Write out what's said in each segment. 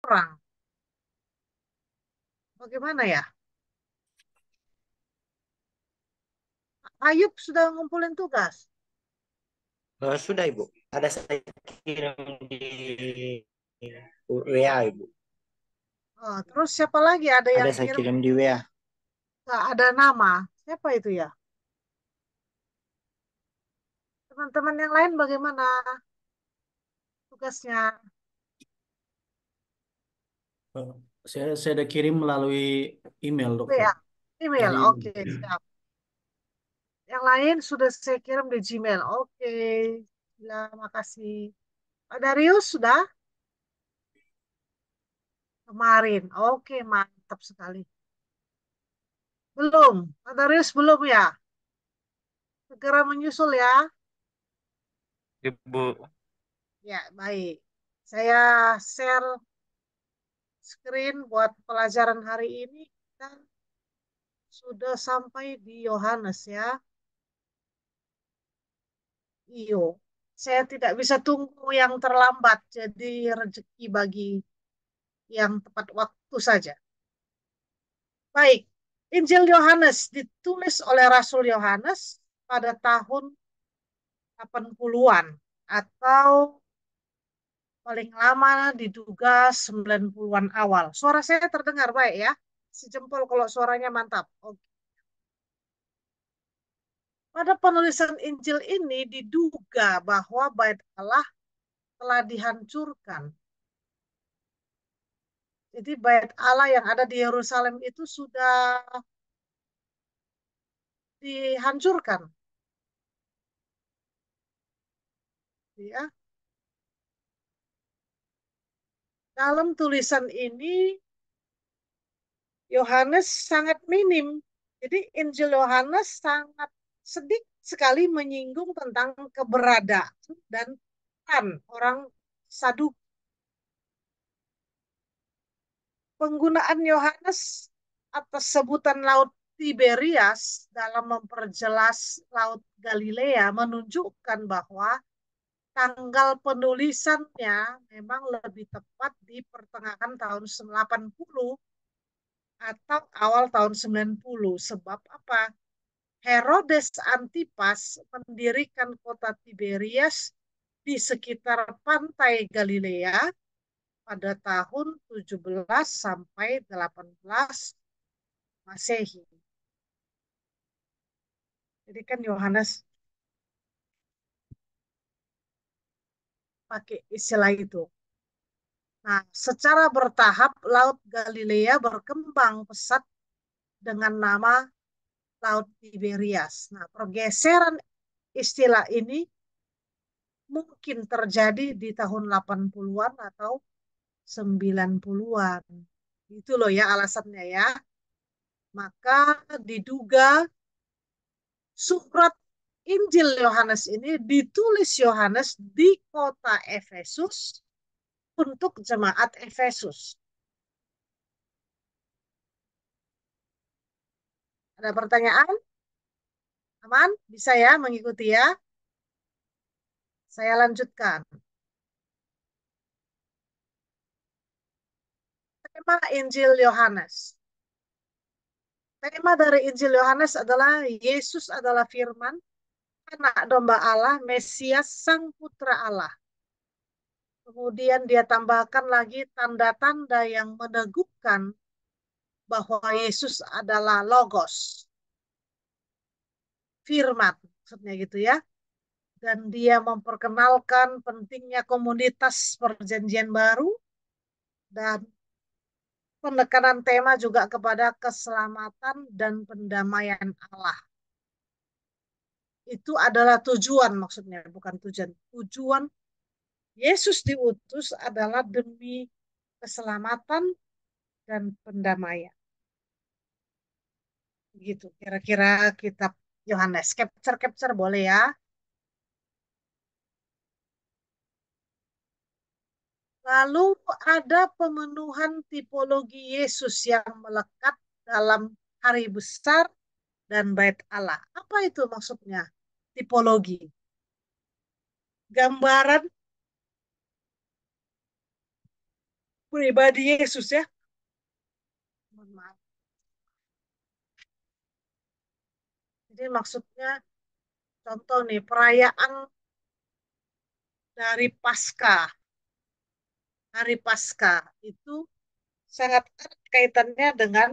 orang. Bagaimana ya? Ayub sudah ngumpulin tugas. Sudah Ibu, ada saya kirim di WA Ibu. Oh, terus siapa lagi? Ada Ada yang saya ngirim, kirim di WA. nggak ada nama. Siapa itu ya? Teman-teman yang lain bagaimana tugasnya? Eh, saya udah kirim melalui email, dokter. WA, email. Dari Oke, siap. Yang lain sudah saya kirim di Gmail. Oke, terima kasih. Pak Darius sudah kemarin. Oke, mantap sekali. Belum, Pak Darius belum ya? Segera menyusul ya. Ibu, Ya, baik. Saya share screen buat pelajaran hari ini. Kita sudah sampai di Yohanes ya. Iyo. Saya tidak bisa tunggu yang terlambat. Jadi rezeki bagi yang tepat waktu saja. Baik. Injil Yohanes ditulis oleh Rasul Yohanes pada tahun 80-an atau paling lama diduga 90-an awal. Suara saya terdengar baik ya? Sejempol kalau suaranya mantap. Oke. Pada penulisan Injil ini diduga bahwa bait Allah telah dihancurkan. Jadi bait Allah yang ada di Yerusalem itu sudah dihancurkan. Ya. Dalam tulisan ini Yohanes sangat minim. Jadi Injil Yohanes sangat sedikit sekali menyinggung tentang keberadaan dan peran orang Saduki. Penggunaan Yohanes atas sebutan Laut Tiberias dalam memperjelas Laut Galilea menunjukkan bahwa tanggal penulisannya memang lebih tepat di pertengahan tahun 80 atau awal tahun 90. Sebab apa? Herodes Antipas mendirikan kota Tiberias di sekitar pantai Galilea pada tahun 17 sampai 18 Masehi. Jadi kan Yohanes pakai istilah itu. Nah, secara bertahap Laut Galilea berkembang pesat dengan nama Laut Tiberias. Nah, pergeseran istilah ini mungkin terjadi di tahun 80-an atau 90-an. Itu loh ya alasannya ya. Maka diduga surat Injil Yohanes ini ditulis Yohanes di kota Efesus untuk jemaat Efesus. Ada pertanyaan? Aman? Bisa ya mengikuti ya? Saya lanjutkan. Tema Injil Yohanes. Tema dari Injil Yohanes adalah Yesus adalah firman, anak domba Allah, Mesias, Sang Putra Allah. Kemudian dia tambahkan lagi tanda-tanda yang meneguhkan bahwa Yesus adalah Logos, firman, maksudnya gitu ya. Dan dia memperkenalkan pentingnya komunitas perjanjian baru dan penekanan tema juga kepada keselamatan dan pendamaian Allah. Itu adalah tujuan maksudnya, bukan tujuan. Tujuan Yesus diutus adalah demi keselamatan dan pendamaian. Gitu, kira-kira kitab Yohanes. Capture-capture boleh ya. Lalu ada pemenuhan tipologi Yesus yang melekat dalam hari besar dan bait Allah. Apa itu maksudnya? Tipologi. Gambaran pribadi Yesus ya. Mohon maaf. Jadi maksudnya contoh nih perayaan dari Paskah, hari Paskah itu sangat erat kaitannya dengan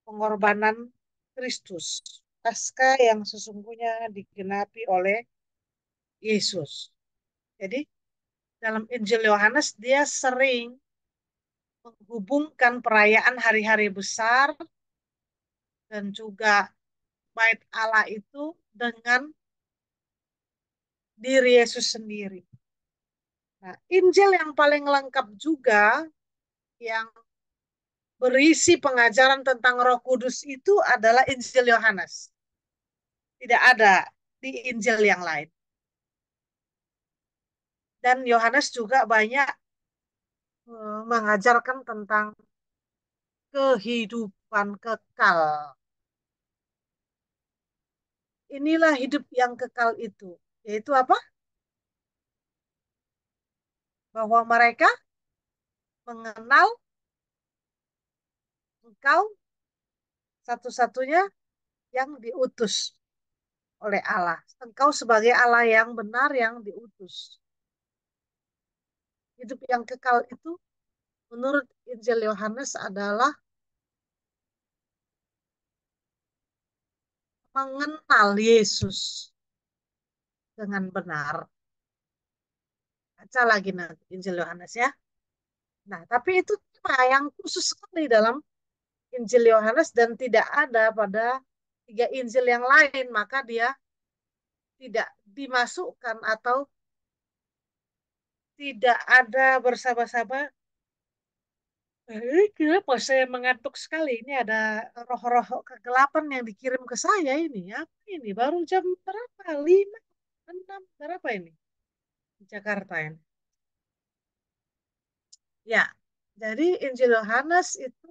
pengorbanan Kristus. Paskah yang sesungguhnya digenapi oleh Yesus. Jadi dalam Injil Yohanes dia sering menghubungkan perayaan hari-hari besar dan juga bait Allah itu dengan diri Yesus sendiri. Nah, Injil yang paling lengkap juga yang berisi pengajaran tentang Roh Kudus itu adalah Injil Yohanes. Tidak ada di Injil yang lain. Dan Yohanes juga banyak mengajarkan tentang kehidupan kekal. Inilah hidup yang kekal itu. Yaitu apa? Bahwa mereka mengenal engkau satu-satunya yang diutus oleh Allah. Engkau sebagai Allah yang benar yang diutus. Hidup yang kekal itu menurut Injil Yohanes adalah mengenal Yesus dengan benar. Baca lagi nanti Injil Yohanes ya. Nah, tapi itu tema yang khusus sekali dalam Injil Yohanes dan tidak ada pada tiga Injil yang lain, maka dia tidak dimasukkan atau tidak ada bersama-sama. Kenapa saya mengantuk sekali? Ini ada roh-roh kegelapan yang dikirim ke saya ini. Apa ini? Baru jam berapa? 5, 6, berapa ini? Di Jakarta ini. Ya, jadi Injil Yohanes itu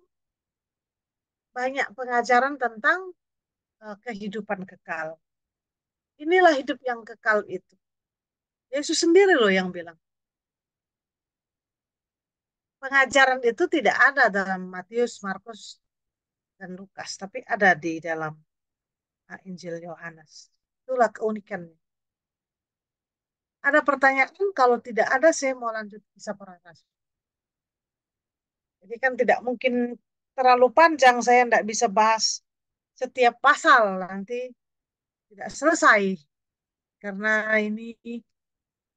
banyak pengajaran tentang kehidupan kekal. Inilah hidup yang kekal itu. Yesus sendiri loh yang bilang. Pengajaran itu tidak ada dalam Matius, Markus, dan Lukas, tapi ada di dalam Injil Yohanes. Itulah keunikannya. Ada pertanyaan? Kalau tidak ada, saya mau lanjut kisah para rasul. Jadi kan tidak mungkin terlalu panjang, saya tidak bisa bahas setiap pasal, nanti tidak selesai. Karena ini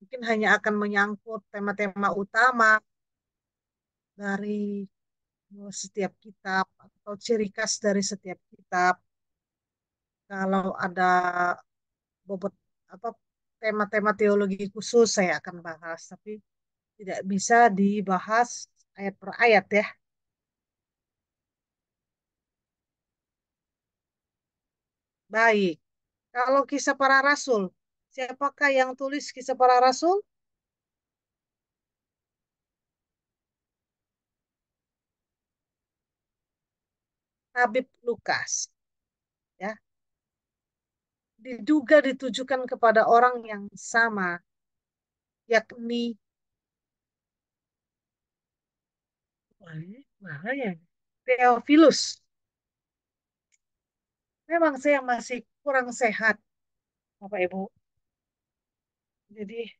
mungkin hanya akan menyangkut tema-tema utama dari setiap kitab atau ciri khas dari setiap kitab. Kalau ada bobot apa tema-tema teologi khusus saya akan bahas, tapi tidak bisa dibahas ayat per ayat ya. Baik. Kalau kisah para rasul, siapakah yang tulis kisah para rasul? Habib Lukas. Ya, diduga ditujukan kepada orang yang sama, yakni bahaya. Theophilus. Memang saya masih kurang sehat, Bapak Ibu. Jadi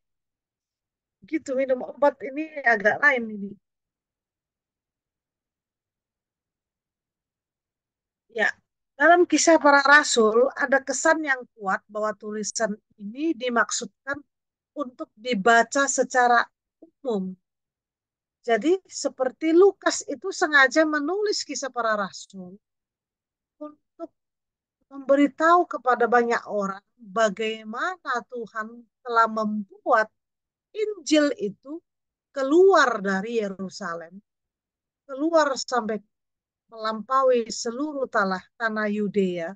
gitu minum obat ini agak lain ini. Ya, dalam kisah para rasul ada kesan yang kuat bahwa tulisan ini dimaksudkan untuk dibaca secara umum. Jadi seperti Lukas itu sengaja menulis kisah para rasul untuk memberitahu kepada banyak orang bagaimana Tuhan telah membuat Injil itu keluar dari Yerusalem, keluar sampai melampaui seluruh tanah Yudea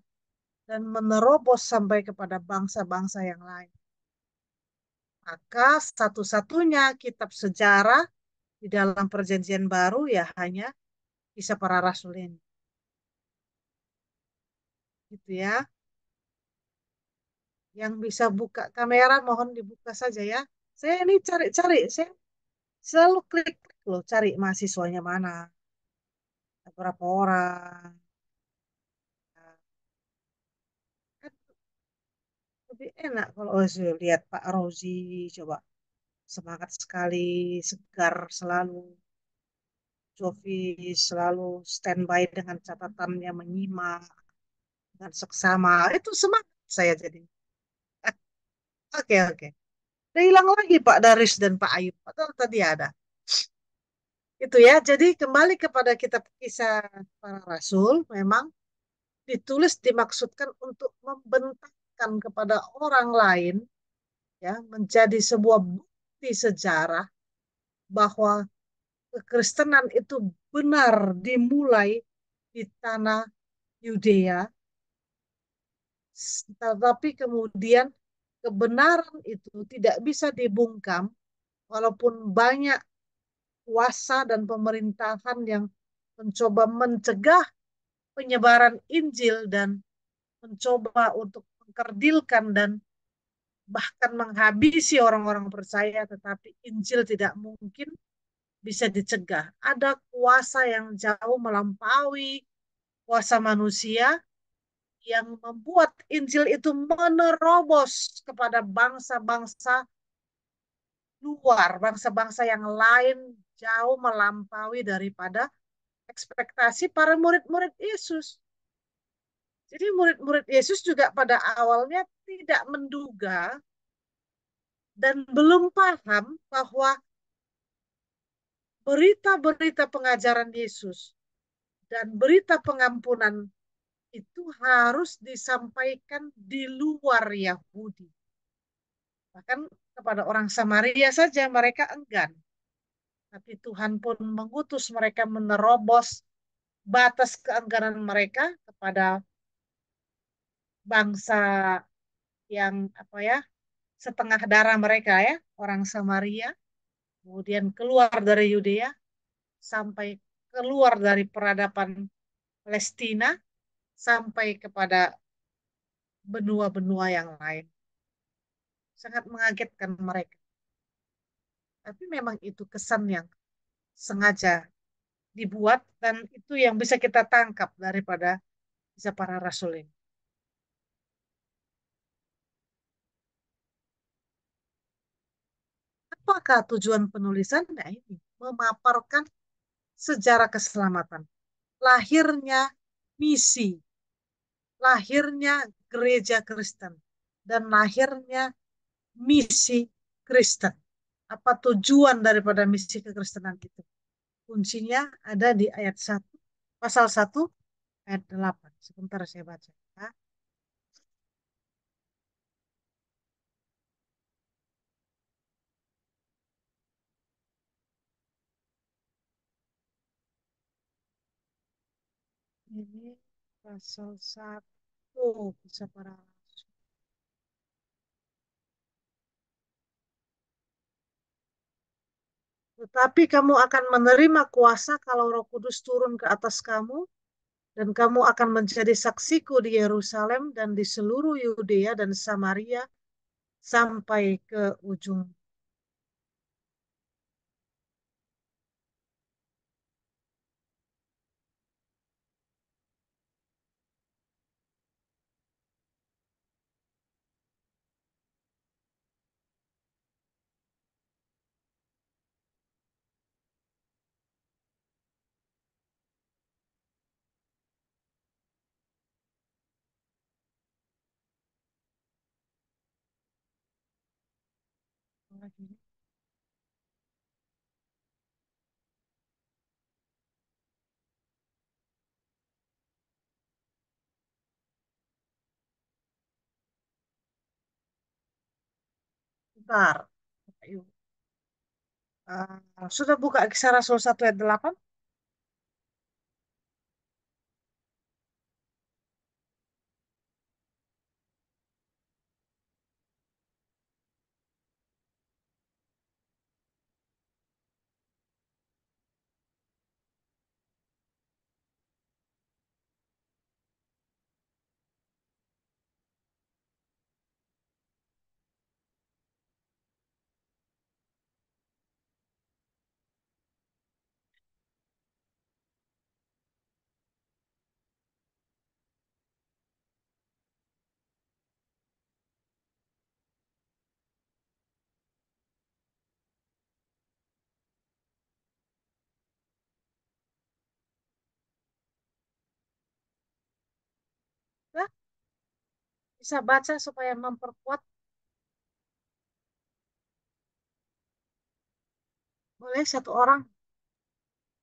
dan menerobos sampai kepada bangsa-bangsa yang lain. Maka satu-satunya kitab sejarah di dalam Perjanjian Baru ya hanya kisah para rasul ini. Gitu ya. Yang bisa buka kamera mohon dibuka saja ya. Saya ini cari-cari, saya selalu klik loh cari mahasiswanya mana, berapa orang. Nah, kan lebih enak kalau saya lihat Pak Rozi coba semangat sekali, segar selalu, Jovi selalu standby dengan catatannya menyimak dengan seksama. Itu semangat saya jadi. Oke, oke. Udah hilang lagi Pak Daris dan Pak Ayub. Padahal tadi ada. Itu ya. Jadi kembali kepada kitab kisah para rasul, memang ditulis dimaksudkan untuk membentangkan kepada orang lain, ya, menjadi sebuah bukti sejarah bahwa kekristenan itu benar dimulai di tanah Yudea, tetapi kemudian kebenaran itu tidak bisa dibungkam walaupun banyak kuasa dan pemerintahan yang mencoba mencegah penyebaran Injil dan mencoba untuk mengkerdilkan dan bahkan menghabisi orang-orang percaya, tetapi Injil tidak mungkin bisa dicegah. Ada kuasa yang jauh melampaui kuasa manusia yang membuat Injil itu menerobos kepada bangsa-bangsa luar, bangsa-bangsa yang lain jauh melampaui daripada ekspektasi para murid-murid Yesus. Jadi murid-murid Yesus juga pada awalnya tidak menduga dan belum paham bahwa berita-berita pengajaran Yesus dan berita pengampunan itu harus disampaikan di luar Yahudi. Bahkan kepada orang Samaria saja mereka enggan. Tapi Tuhan pun mengutus mereka menerobos batas keengganan mereka kepada bangsa yang apa ya, setengah darah mereka ya, orang Samaria, kemudian keluar dari Yudea sampai keluar dari peradaban Palestina sampai kepada benua-benua yang lain. Sangat mengagetkan mereka. Tapi memang itu kesan yang sengaja dibuat dan itu yang bisa kita tangkap daripada kisah para rasul ini. Apakah tujuan penulisan? Nah ini, memaparkan sejarah keselamatan. Lahirnya misi, lahirnya gereja Kristen, dan lahirnya misi Kristen. Apa tujuan daripada misi kekristenan itu? Kuncinya ada di ayat 1, pasal 1, ayat 8. Sebentar saya baca. Ya. Ini pasal 1, bisa para rasul. Tetapi kamu akan menerima kuasa kalau Roh Kudus turun ke atas kamu, dan kamu akan menjadi saksiku di Yerusalem dan di seluruh Yudea dan Samaria sampai ke ujung. Bentar. Ayo. Sudah buka Kisah Rasul 1 ayat 8? Bisa baca supaya memperkuat. Boleh satu orang.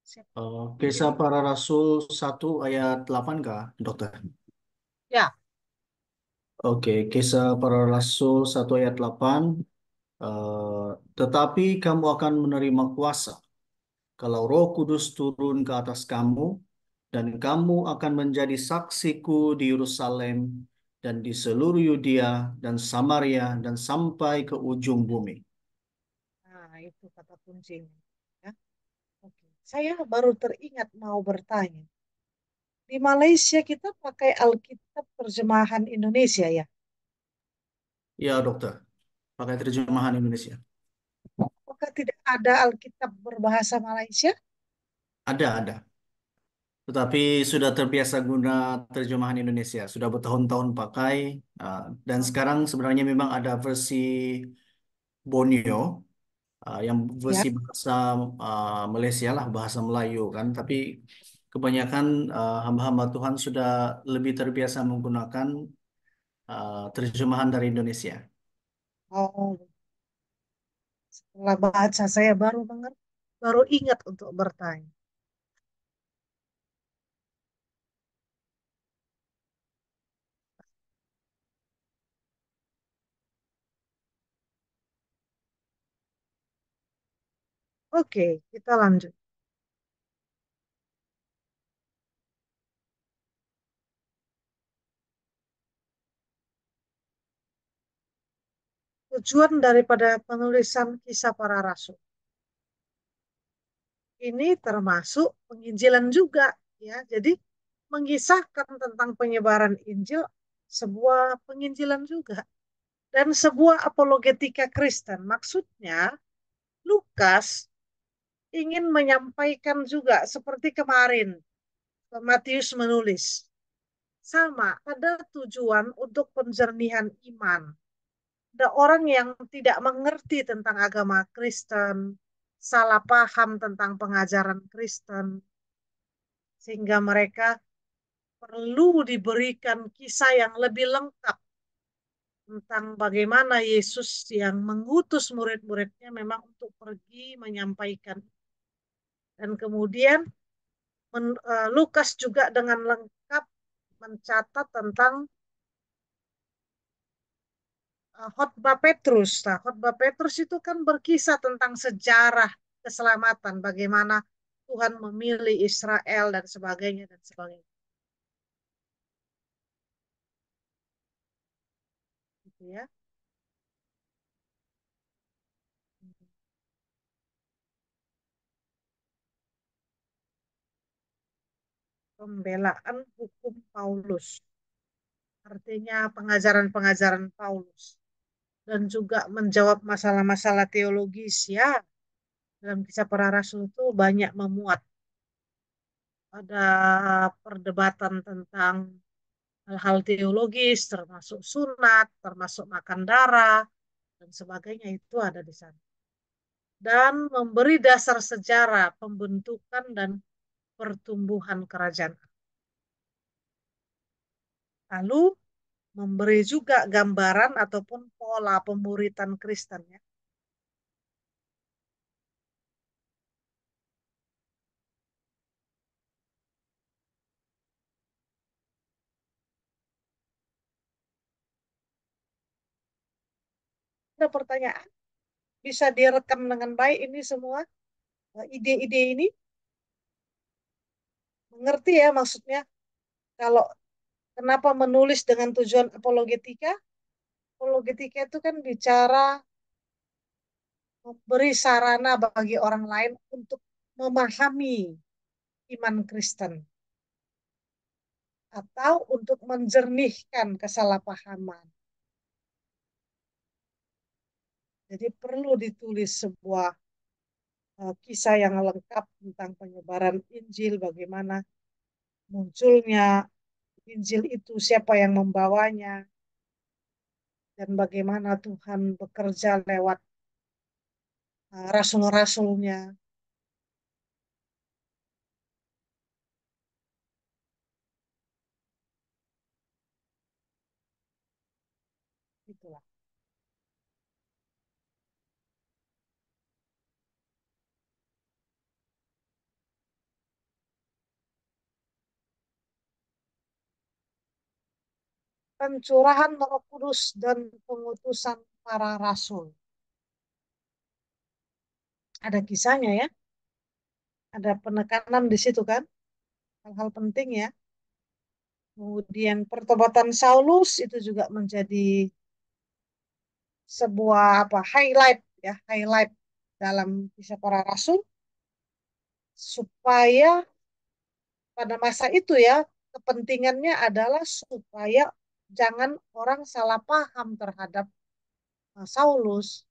Siap. Kisah para Rasul 1 ayat 8 kah, dokter? Ya, Oke, Kisah para Rasul 1 ayat 8. Tetapi kamu akan menerima kuasa kalau Roh Kudus turun ke atas kamu, dan kamu akan menjadi saksiku di Yerusalem dan di seluruh Yudea dan Samaria dan sampai ke ujung bumi. nah itu kata kuncinya. Ya, oke. Saya baru teringat mau bertanya. Di Malaysia kita pakai Alkitab terjemahan Indonesia ya. Ya, dokter, pakai terjemahan Indonesia. Apakah tidak ada Alkitab berbahasa Malaysia? Ada. Tetapi sudah terbiasa guna terjemahan Indonesia, sudah bertahun-tahun pakai. Dan Oh, sekarang sebenarnya memang ada versi Borneo, yang ya. versi bahasa Malaysia lah, bahasa Melayu kan. Tapi kebanyakan hamba-hamba Tuhan sudah lebih terbiasa menggunakan terjemahan dari Indonesia. Oh, setelah baca saya baru mengerti, baru ingat untuk bertanya. Oke, kita lanjut. Tujuan daripada penulisan kisah para rasul. Ini termasuk penginjilan juga, ya. Jadi mengisahkan tentang penyebaran Injil sebuah penginjilan juga dan sebuah apologetika Kristen. Maksudnya Lukas ingin menyampaikan juga seperti kemarin Matius menulis. Sama, ada tujuan untuk penjernihan iman. Ada orang yang tidak mengerti tentang agama Kristen, salah paham tentang pengajaran Kristen, sehingga mereka perlu diberikan kisah yang lebih lengkap tentang bagaimana Yesus yang mengutus murid-muridnya memang untuk pergi menyampaikan. Dan kemudian Lukas juga dengan lengkap mencatat tentang khotbah Petrus. Nah, khotbah Petrus itu kan berkisah tentang sejarah keselamatan, bagaimana Tuhan memilih Israel dan sebagainya dan sebagainya. Gitu ya. Pembelaan hukum Paulus, artinya pengajaran-pengajaran Paulus, dan juga menjawab masalah-masalah teologis ya. Dalam kisah para rasul itu banyak memuat. Ada perdebatan tentang hal-hal teologis, termasuk sunat, termasuk makan darah, dan sebagainya itu ada di sana. Dan memberi dasar sejarah pembentukan dan pertumbuhan kerajaan. Lalu memberi juga gambaran ataupun pola pemuritan Kristen ya. Ada pertanyaan, bisa direkam dengan baik ini semua ide-ide ini, mengerti ya maksudnya kalau kenapa menulis dengan tujuan apologetika? Apologetika itu kan bicara memberi sarana bagi orang lain untuk memahami iman Kristen atau untuk menjernihkan kesalahpahaman. Jadi perlu ditulis sebuah kisah yang lengkap tentang penyebaran Injil, bagaimana munculnya Injil itu, siapa yang membawanya, dan bagaimana Tuhan bekerja lewat rasul-rasulnya. Itulah. Pencurahan Roh Kudus dan pengutusan para rasul. Ada kisahnya ya, ada penekanan di situ kan, hal-hal penting ya. Kemudian pertobatan Saulus itu juga menjadi sebuah apa highlight ya, highlight dalam kisah para rasul supaya pada masa itu ya kepentingannya adalah supaya jangan orang salah paham terhadap Saulus.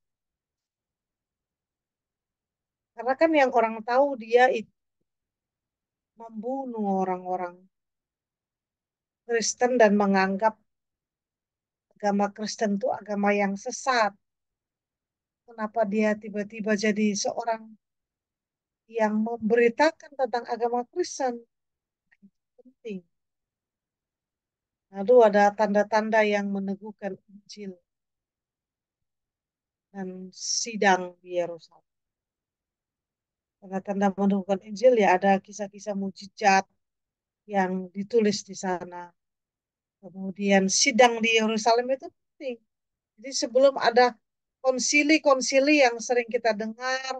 Karena kan yang orang tahu dia itu membunuh orang-orang Kristen dan menganggap agama Kristen itu agama yang sesat. Kenapa dia tiba-tiba jadi seorang yang memberitakan tentang agama Kristen? Penting. Lalu ada tanda-tanda yang meneguhkan Injil dan sidang di Yerusalem. Tanda-tanda meneguhkan Injil ya ada kisah-kisah mujizat yang ditulis di sana. Kemudian sidang di Yerusalem itu penting. Jadi sebelum ada konsili-konsili yang sering kita dengar,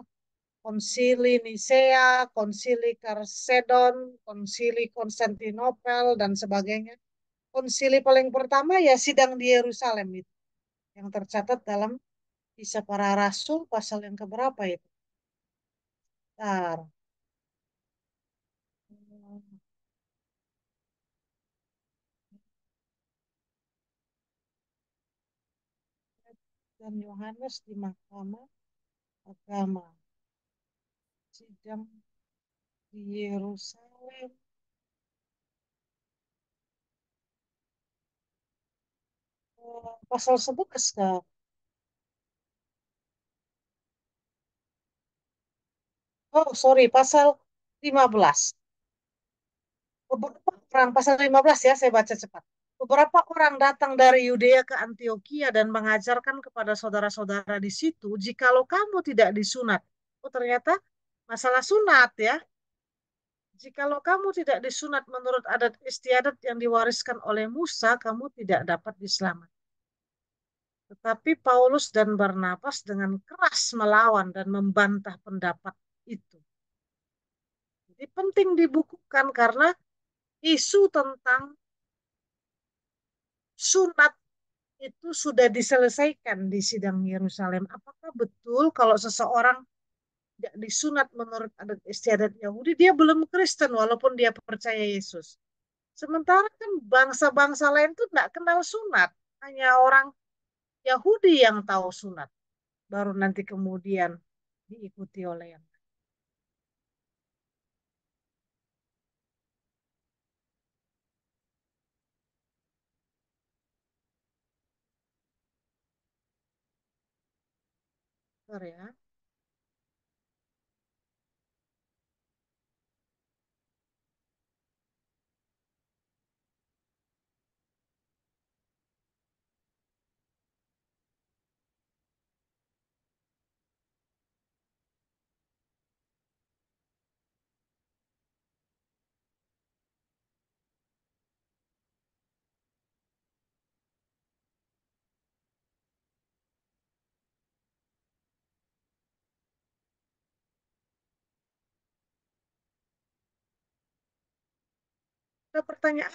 konsili Nisea, konsili Karsedon, konsili Konstantinopel, dan sebagainya. Konsili paling pertama ya sidang di Yerusalem itu, yang tercatat dalam Kisah Para Rasul pasal yang keberapa itu? Bentar. Dan Yohanes di Mahkamah Agama. Sidang di Yerusalem. Pasal 11 kah? Oh, sorry, pasal 15. Beberapa orang, pasal 15 ya, saya baca cepat. Beberapa orang datang dari Yudea ke Antioquia dan mengajarkan kepada saudara-saudara di situ, jikalau kamu tidak disunat. Oh, ternyata masalah sunat ya. Jikalau kamu tidak disunat menurut adat istiadat yang diwariskan oleh Musa, kamu tidak dapat diselamatkan. Tetapi Paulus dan Barnabas dengan keras melawan dan membantah pendapat itu. Jadi penting dibukukan karena isu tentang sunat itu sudah diselesaikan di sidang Yerusalem. Apakah betul kalau seseorang tidak disunat menurut adat istiadat Yahudi, dia belum Kristen walaupun dia percaya Yesus. Sementara kan bangsa-bangsa lain tuh tidak kenal sunat. Hanya orang Yahudi yang tahu sunat. Baru nanti kemudian diikuti oleh yang lain. Ya. Ada pertanyaan?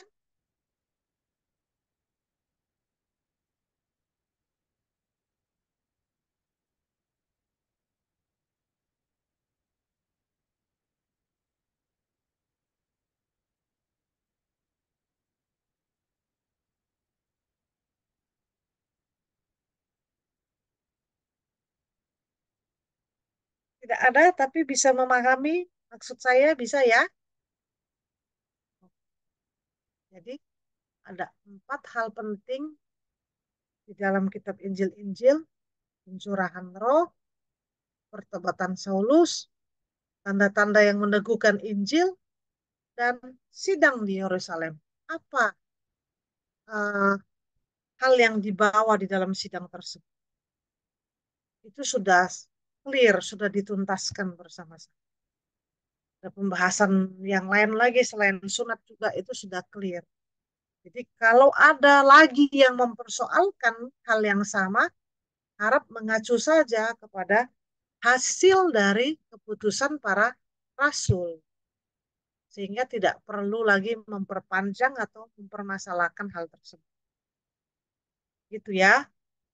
Tidak ada, tapi bisa memahami maksud saya, bisa ya. Jadi ada 4 hal penting di dalam kitab Injil-Injil, pencurahan roh, pertobatan Saulus, tanda-tanda yang meneguhkan Injil, dan sidang di Yerusalem. Apa uh, hal yang dibawa di dalam sidang tersebut. Itu sudah clear, sudah dituntaskan bersama-sama. Ada pembahasan yang lain lagi selain sunat juga itu sudah clear. Jadi kalau ada lagi yang mempersoalkan hal yang sama, harap mengacu saja kepada hasil dari keputusan para rasul. Sehingga tidak perlu lagi memperpanjang atau mempermasalahkan hal tersebut. Gitu ya.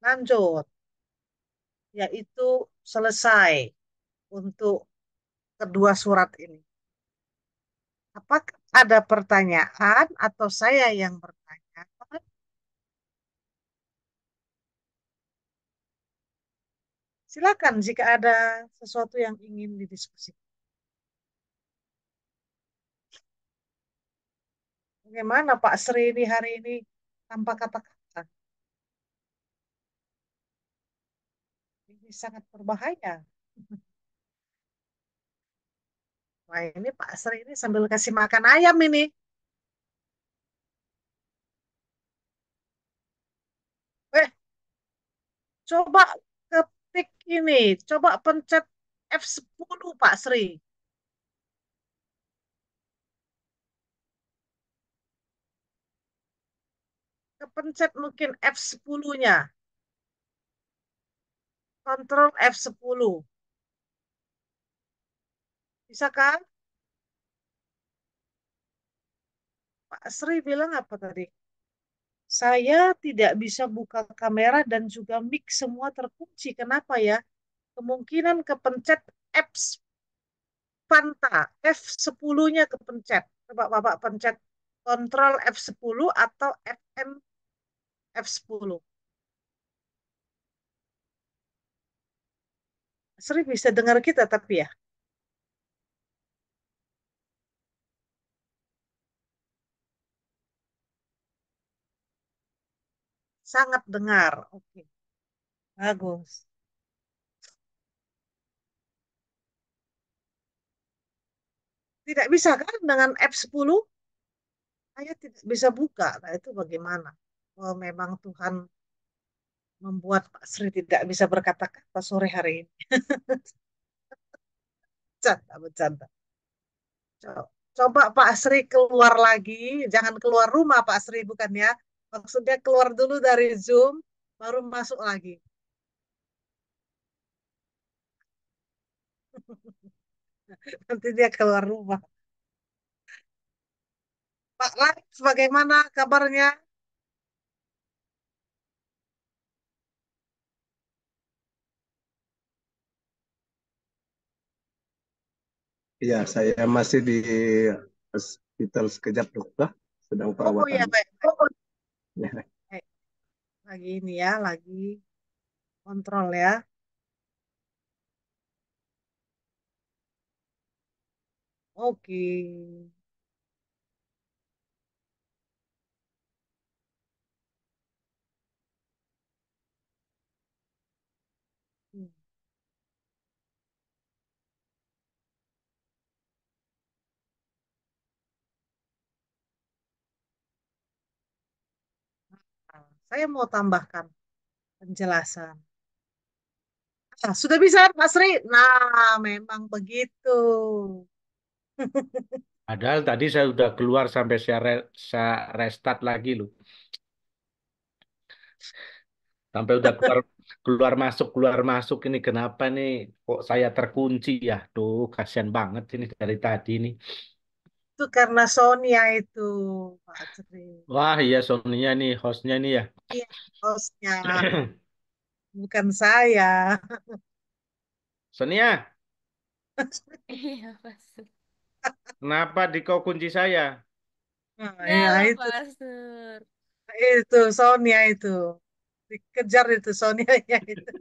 Lanjut. Yaitu selesai untuk kedua surat ini. Apakah ada pertanyaan atau saya yang bertanya? Silakan jika ada sesuatu yang ingin didiskusikan. Bagaimana Pak Sri ini hari ini tanpa kata-kata? Ini sangat berbahaya. Wah ini Pak Sri ini sambil kasih makan ayam ini. Eh, coba ketik ini. Coba pencet F10 Pak Sri. Kepencet mungkin F10-nya. Kontrol F10. Bisa kan? Pak Sri bilang apa tadi? Saya tidak bisa buka kamera dan juga mic semua terkunci. Kenapa ya? Kemungkinan kepencet F Fanta, F10-nya kepencet. Coba Bapak pencet Kontrol F10 atau FM F10. Sri bisa dengar kita tapi ya, sangat dengar. Oke, bagus. Tidak bisa kan dengan F10? Saya tidak bisa buka. Nah, itu bagaimana? Oh, memang Tuhan membuat Pak Sri tidak bisa berkata-kata sore hari ini. Bercanda, bercanda. Coba Pak Sri keluar lagi, jangan keluar rumah Pak Sri, bukan ya. Maksudnya keluar dulu dari Zoom, baru masuk lagi. Nanti dia keluar rumah. Pak Lex, bagaimana kabarnya? Ya, saya masih di hospital sekejap dokter, sedang Oh perawatan. ya, baik, baik. Ya. Baik. Lagi ini ya, lagi kontrol ya. Oke. Hmm. Nah, saya mau tambahkan penjelasan. Ah, sudah bisa, Mas Sri? Nah, memang begitu. Padahal tadi saya udah keluar sampai saya restart lagi loh. Sampai udah keluar masuk ini kenapa nih kok saya terkunci ya? Tuh, kasihan banget ini dari tadi nih. Itu karena Sonia itu, Pak Sri. Wah, iya Sonia nih hostnya nih ya. Iya, hostnya, bukan saya. Sonia, Iya, Pastor. kenapa di kau kunci saya? Nah, Enggak ya lah, itu, Pastor. itu Sonia itu. Dikejar itu Sonia ya itu.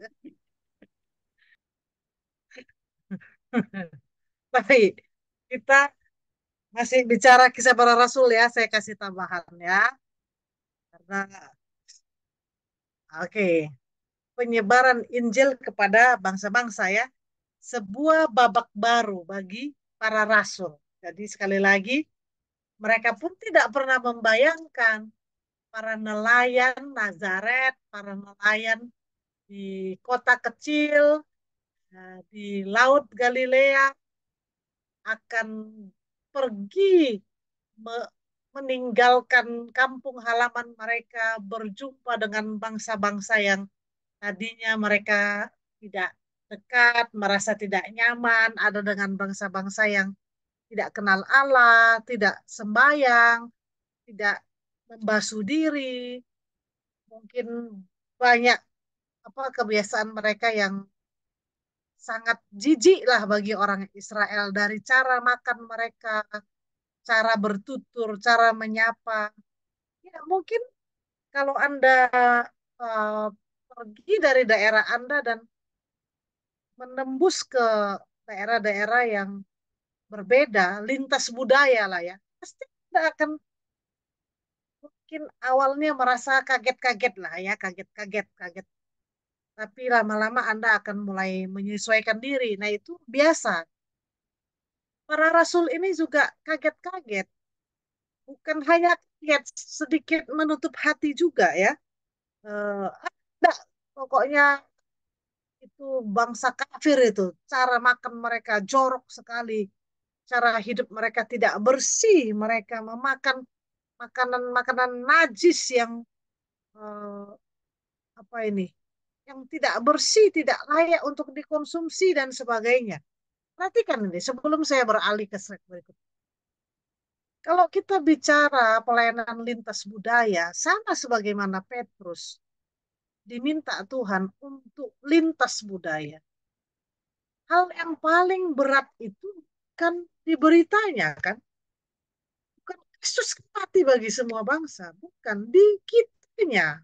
Baik, kita masih bicara kisah para rasul ya. Saya kasih tambahan ya. Karena, oke, penyebaran Injil kepada bangsa-bangsa ya. Sebuah babak baru bagi para rasul. Jadi sekali lagi, mereka pun tidak pernah membayangkan para nelayan Nazaret, para nelayan di kota kecil, di Laut Galilea akan pergi meninggalkan kampung halaman mereka, berjumpa dengan bangsa-bangsa yang tadinya mereka tidak dekat, merasa tidak nyaman, ada dengan bangsa-bangsa yang tidak kenal Allah, tidak sembahyang, tidak membasuh diri, mungkin banyak kebiasaan mereka yang sangat jijik lah bagi orang Israel, dari cara makan mereka, cara bertutur, cara menyapa. Ya, mungkin kalau Anda eh, pergi dari daerah Anda dan menembus ke daerah-daerah yang berbeda, lintas budaya lah ya, pasti Anda akan mungkin awalnya merasa kaget-kaget lah ya, kaget-kaget, kaget. Tapi lama-lama Anda akan mulai menyesuaikan diri. Nah, itu biasa. Para rasul ini juga kaget-kaget. Bukan hanya kaget, sedikit menutup hati juga ya. Ada, pokoknya itu bangsa kafir itu. Cara makan mereka jorok sekali. Cara hidup mereka tidak bersih. Mereka memakan makanan-makanan najis yang eh, apa ini? Yang tidak bersih, tidak layak untuk dikonsumsi dan sebagainya. Perhatikan ini sebelum saya beralih ke slide berikut. Kalau kita bicara pelayanan lintas budaya, sama sebagaimana Petrus diminta Tuhan untuk lintas budaya. Hal yang paling berat itu kan diberitanya kan, bukan Kristus mati bagi semua bangsa, bukan di kitanya.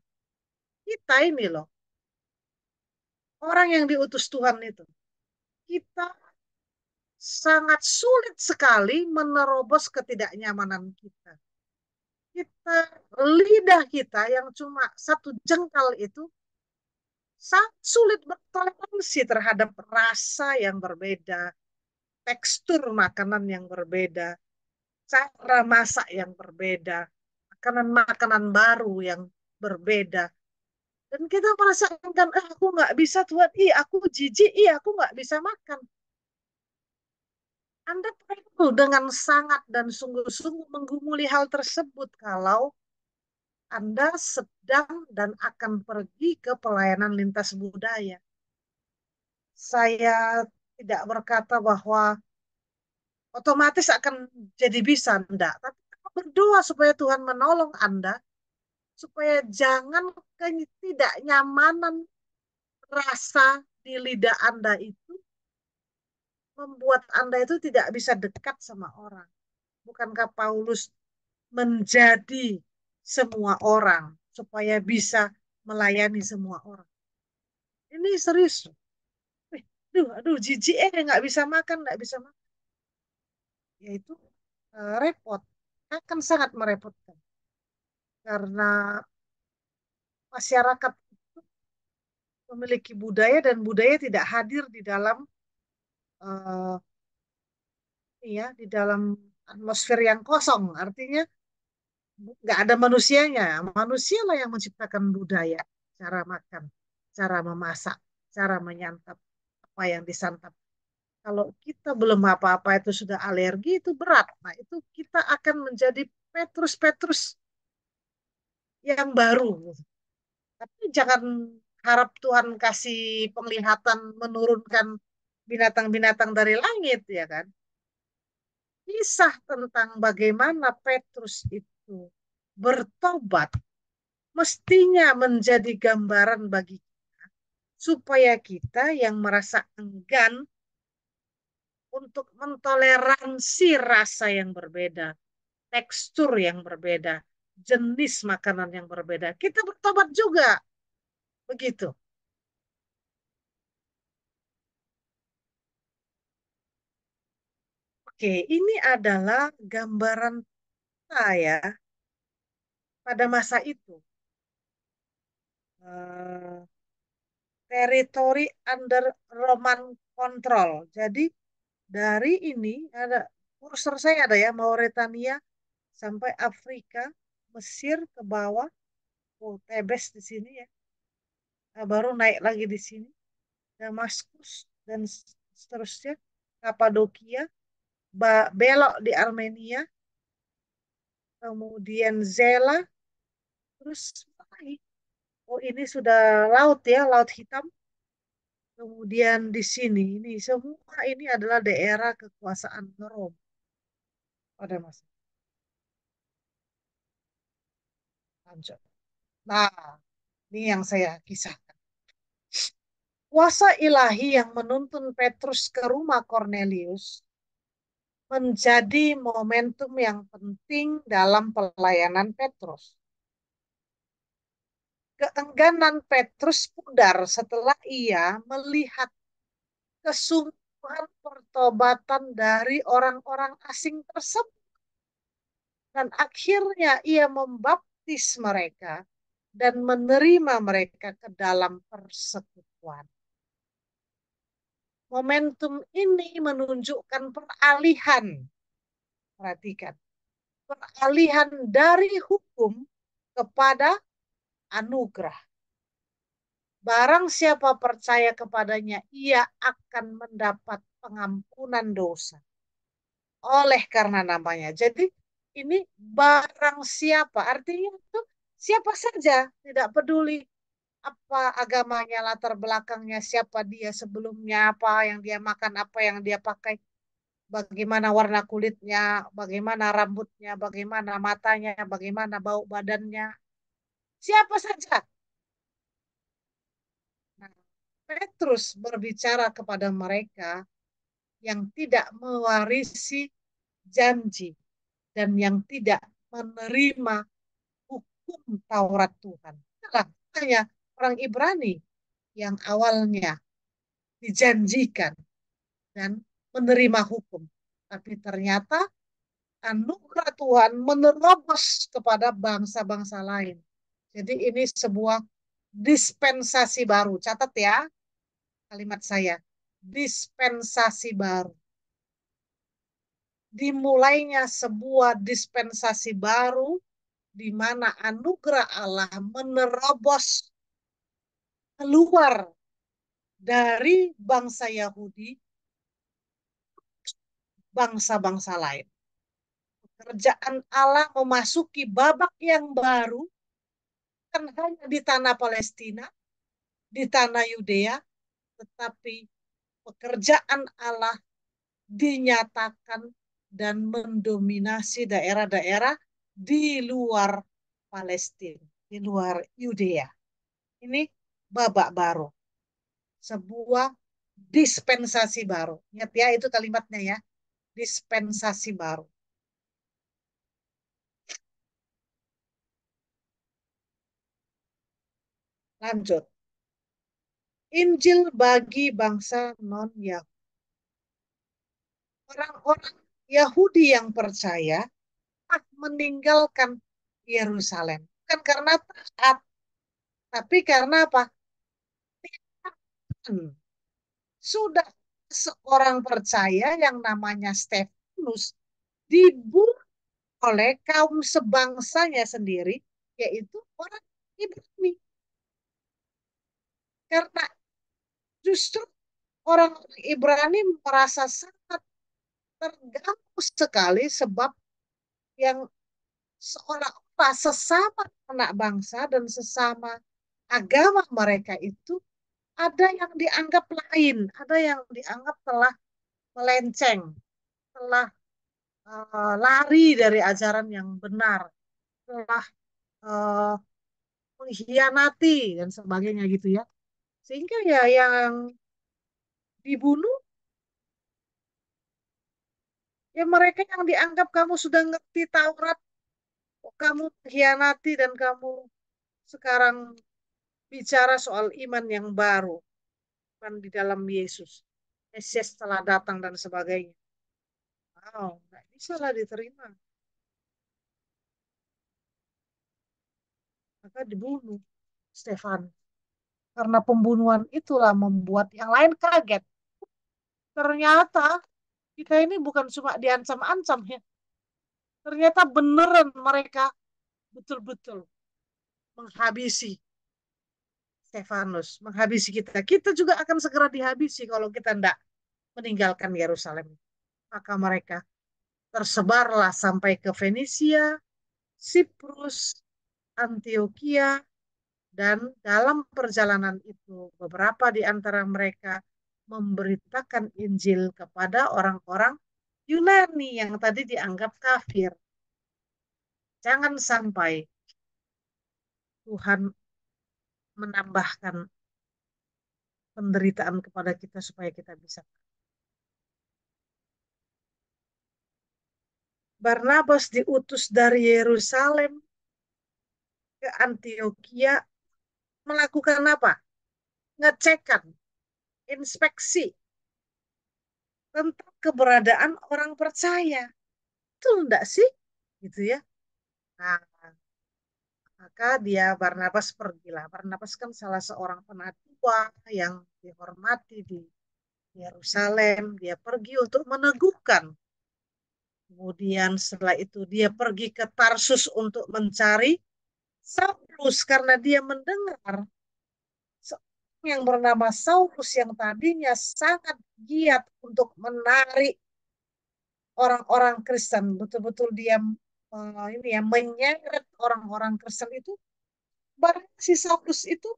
Kita ini loh, orang yang diutus Tuhan itu. Kita sangat sulit sekali menerobos ketidaknyamanan kita. Lidah kita yang cuma satu jengkal itu sangat sulit bertoleransi terhadap rasa yang berbeda, tekstur makanan yang berbeda, cara masak yang berbeda, makanan-makanan baru yang berbeda. Dan kita merasakan, aku nggak bisa Tuhan, aku jijik, aku nggak bisa makan. Anda perlu dengan sangat dan sungguh-sungguh menggumuli hal tersebut kalau Anda sedang dan akan pergi ke pelayanan lintas budaya. Saya tidak berkata bahwa otomatis akan jadi bisa, enggak. Tapi berdoa supaya Tuhan menolong Anda, supaya jangan ketidaknyamanan rasa di lidah Anda itu membuat Anda itu tidak bisa dekat sama orang. Bukankah Paulus menjadi semua orang supaya bisa melayani semua orang? Ini serius. Aduh, jijik nggak bisa makan, nggak bisa makan. Yaitu repot, akan sangat merepotkan. Karena masyarakat itu memiliki budaya dan budaya tidak hadir di dalam uh, di dalam atmosfer yang kosong. Artinya nggak ada manusianya. Manusia lah yang menciptakan budaya, cara makan, cara memasak, cara menyantap apa yang disantap. Kalau kita belum apa-apa itu sudah alergi, itu berat. Nah, itu kita akan menjadi Petrus-Petrus yang baru. Tapi jangan harap Tuhan kasih penglihatan menurunkan binatang-binatang dari langit, ya kan? Kisah tentang bagaimana Petrus itu bertobat mestinya menjadi gambaran bagi kita, supaya kita yang merasa enggan untuk mentoleransi rasa yang berbeda, tekstur yang berbeda, jenis makanan yang berbeda, kita bertobat juga. Begitu. Oke, ini adalah gambaran saya pada masa itu. Eh, Teritori under Roman control. Jadi dari ini ada kursor saya ada ya, Mauretania sampai Afrika, Mesir ke bawah, Oh, Tebes di sini ya. Nah, baru naik lagi di sini. Damaskus dan seterusnya. Kapadokia, belok di Armenia, kemudian Zela, terus apa lagi? Oh, ini sudah laut ya, Laut Hitam. Kemudian di sini, ini semua ini adalah daerah kekuasaan Rom pada masa lanjut. Nah, ini yang saya kisahkan. Kuasa ilahi yang menuntun Petrus ke rumah Cornelius menjadi momentum yang penting dalam pelayanan Petrus. Keengganan Petrus pudar setelah ia melihat kesungguhan pertobatan dari orang-orang asing tersebut. Dan akhirnya ia membaptis mereka dan menerima mereka ke dalam persekutuan. Momentum ini menunjukkan peralihan. Perhatikan. Peralihan dari hukum kepada anugerah. Barang siapa percaya kepadanya, ia akan mendapat pengampunan dosa oleh karena namanya. Jadi ini barang siapa, artinya itu siapa saja, tidak peduli apa agamanya, latar belakangnya, siapa dia sebelumnya, apa yang dia makan, apa yang dia pakai, bagaimana warna kulitnya, bagaimana rambutnya, bagaimana matanya, bagaimana bau badannya, siapa saja. Nah, Petrus berbicara kepada mereka yang tidak mewarisi janji dan yang tidak menerima hukum Taurat Tuhan. Itulah hanya orang Ibrani yang awalnya dijanjikan dan menerima hukum. Tapi ternyata anugerah Tuhan menerobos kepada bangsa-bangsa lain. Jadi ini sebuah dispensasi baru. Catat ya kalimat saya. Dispensasi baru. Dimulainya sebuah dispensasi baru di mana anugerah Allah menerobos keluar dari bangsa Yahudi, bangsa-bangsa lain. Kerajaan Allah memasuki babak yang baru, bukan hanya di tanah Palestina, di tanah Yudea, tetapi pekerjaan Allah dinyatakan dan mendominasi daerah-daerah di luar Palestina, di luar Yudea. Ini babak baru, sebuah dispensasi baru. Ingat ya, itu kalimatnya ya, dispensasi baru. Lanjut. Injil bagi bangsa non-Yahudi. Orang-orang Yahudi yang percaya meninggalkan Yerusalem. Bukan karena taat, tapi karena apa? Sudah seorang percaya yang namanya Stefanus dibunuh oleh kaum sebangsanya sendiri, yaitu orang Ibrani. Karena justru orang Ibrani merasa sangat terganggu sekali sebab yang seolah-olah sesama anak bangsa dan sesama agama mereka itu ada yang dianggap lain, ada yang dianggap telah melenceng, telah lari dari ajaran yang benar, telah uh, mengkhianati dan sebagainya gitu ya. Sehingga ya yang dibunuh ya mereka yang dianggap kamu sudah ngerti Taurat, kamu mengkhianati dan kamu sekarang bicara soal iman yang baru, iman di dalam Yesus. Mesias telah datang dan sebagainya. Wow, nggak bisa lah diterima. Maka dibunuh Stefan. Karena pembunuhan itulah membuat yang lain kaget. Ternyata kita ini bukan cuma diancam-ancam ya. Ternyata beneran mereka betul-betul menghabisi Stefanus, menghabisi kita. Kita juga akan segera dihabisi kalau kita tidak meninggalkan Yerusalem. Maka mereka tersebarlah sampai ke Fenisia, Siprus, Antioquia, dan dalam perjalanan itu beberapa di antara mereka memberitakan Injil kepada orang-orang Yunani yang tadi dianggap kafir. Jangan sampai Tuhan menambahkan penderitaan kepada kita supaya kita bisa. Barnabas diutus dari Yerusalem ke Antioquia melakukan apa? Ngecekan, inspeksi tentang keberadaan orang percaya. Itu enggak sih? Gitu ya. Nah, maka Barnabas pergilah. Barnabas kan salah seorang penatua yang dihormati di Yerusalem. Dia pergi untuk meneguhkan. Kemudian setelah itu dia pergi ke Tarsus untuk mencari Saulus karena dia mendengar seorang yang bernama Saulus yang tadinya sangat giat untuk menarik orang-orang Kristen. Betul-betul dia ini ya menyeret orang-orang Kristen itu. Barang si Saulus itu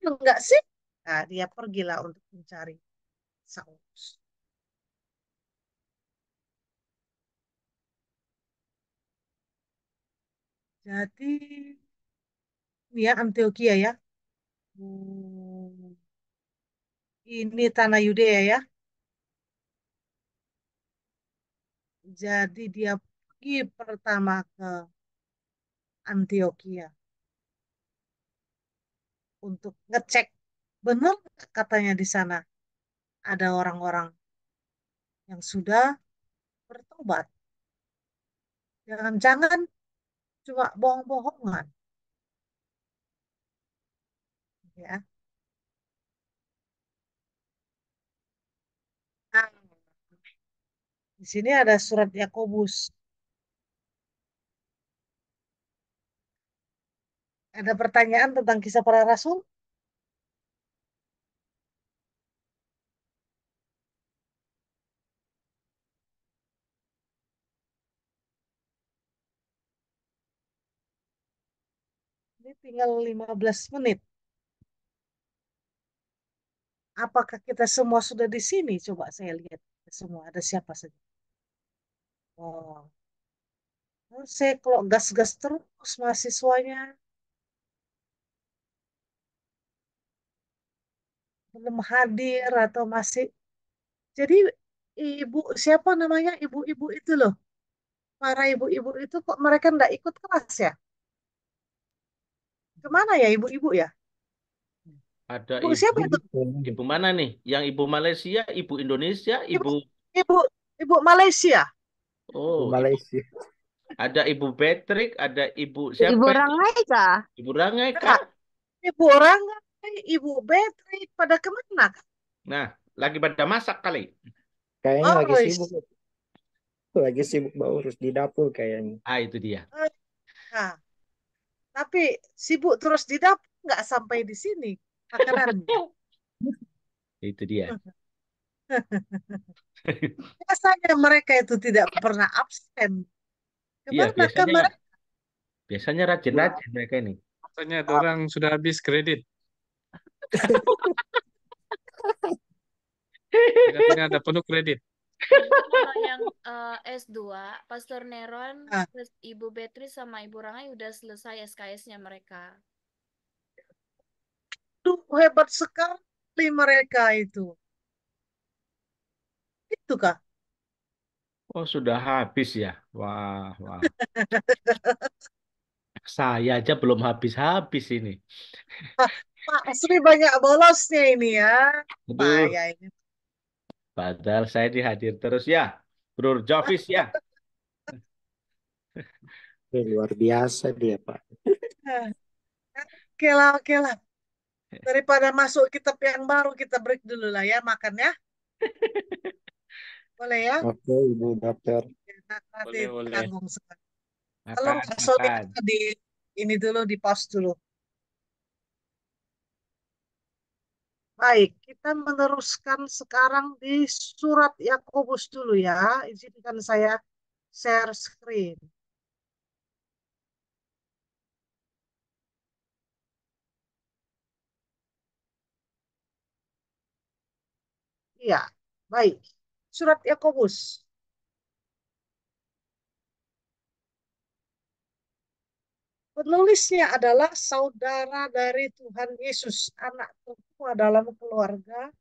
enggak sih? Nah, dia pergilah untuk mencari Saulus. Jadi, ini ya Antioquia ya. Ini tanah Yudea ya. Jadi dia pergi pertama ke Antioquia untuk ngecek benar katanya di sana ada orang-orang yang sudah bertobat. Jangan-jangan cuma bohong-bohongan, ya. Nah, di sini ada surat Yakobus. Ada pertanyaan tentang kisah para rasul? Ini tinggal 15 menit. Apakah kita semua sudah di sini? Coba saya lihat semua. Ada siapa saja? Oh, saya kalau gas-gas terus mahasiswanya belum hadir atau masih. Jadi ibu siapa namanya ibu-ibu itu loh. Para ibu-ibu itu kok mereka nggak ikut kelas ya? Kemana ya ibu-ibu ya? Ada Ibu ibu, siapa itu? ibu mana nih? Yang ibu Malaysia, ibu Indonesia, Ibu ibu ibu ibu Malaysia. oh, Malaysia. ada ibu Patrick, ada ibu Ibu siapa ini? Rangai kah? Ibu Rangai Nah, kah? ibu orang, ibu Betri pada kemana? Nah, lagi pada masak kali. Kayaknya Oh, lagi sibuk urus di dapur kayaknya. Ah, itu dia. nah, tapi sibuk terus di dapur nggak sampai di sini makanannya. Itu dia. Biasanya mereka itu tidak pernah absen. Iya, Kemana kamar? biasanya rajin-rajin mereka ini. Katanya orang sudah habis kredit. Katanya ada penuh kredit. Kalau yang S2, Pastor Neron, Ah. terus Ibu Beatrice sama Ibu Rangai udah selesai SKS-nya mereka. Duh, hebat sekali mereka itu. Itu kah? Oh, sudah habis ya. Wah, wah. Saya aja belum habis-habis ini. Pak Sri banyak bolosnya ini ya. Pak Aduh, ya ini. padahal saya dihadir terus ya. Bro Jovis ya. Luar biasa dia, Pak. Oke lah, oke lah. Daripada masuk kitab yang baru, kita break dulu lah ya, makan ya. Boleh ya? Oke, Ibu Dokter. Nanti Boleh, boleh. tanggung sekali. Kalau Makan, nggak sore makan. di Ini dulu di pause dulu. Baik, kita meneruskan sekarang di surat Yakobus dulu ya. Izinkan saya share screen. Iya, baik. Surat Yakobus. Penulisnya adalah saudara dari Tuhan Yesus, anak tertua dalam keluarga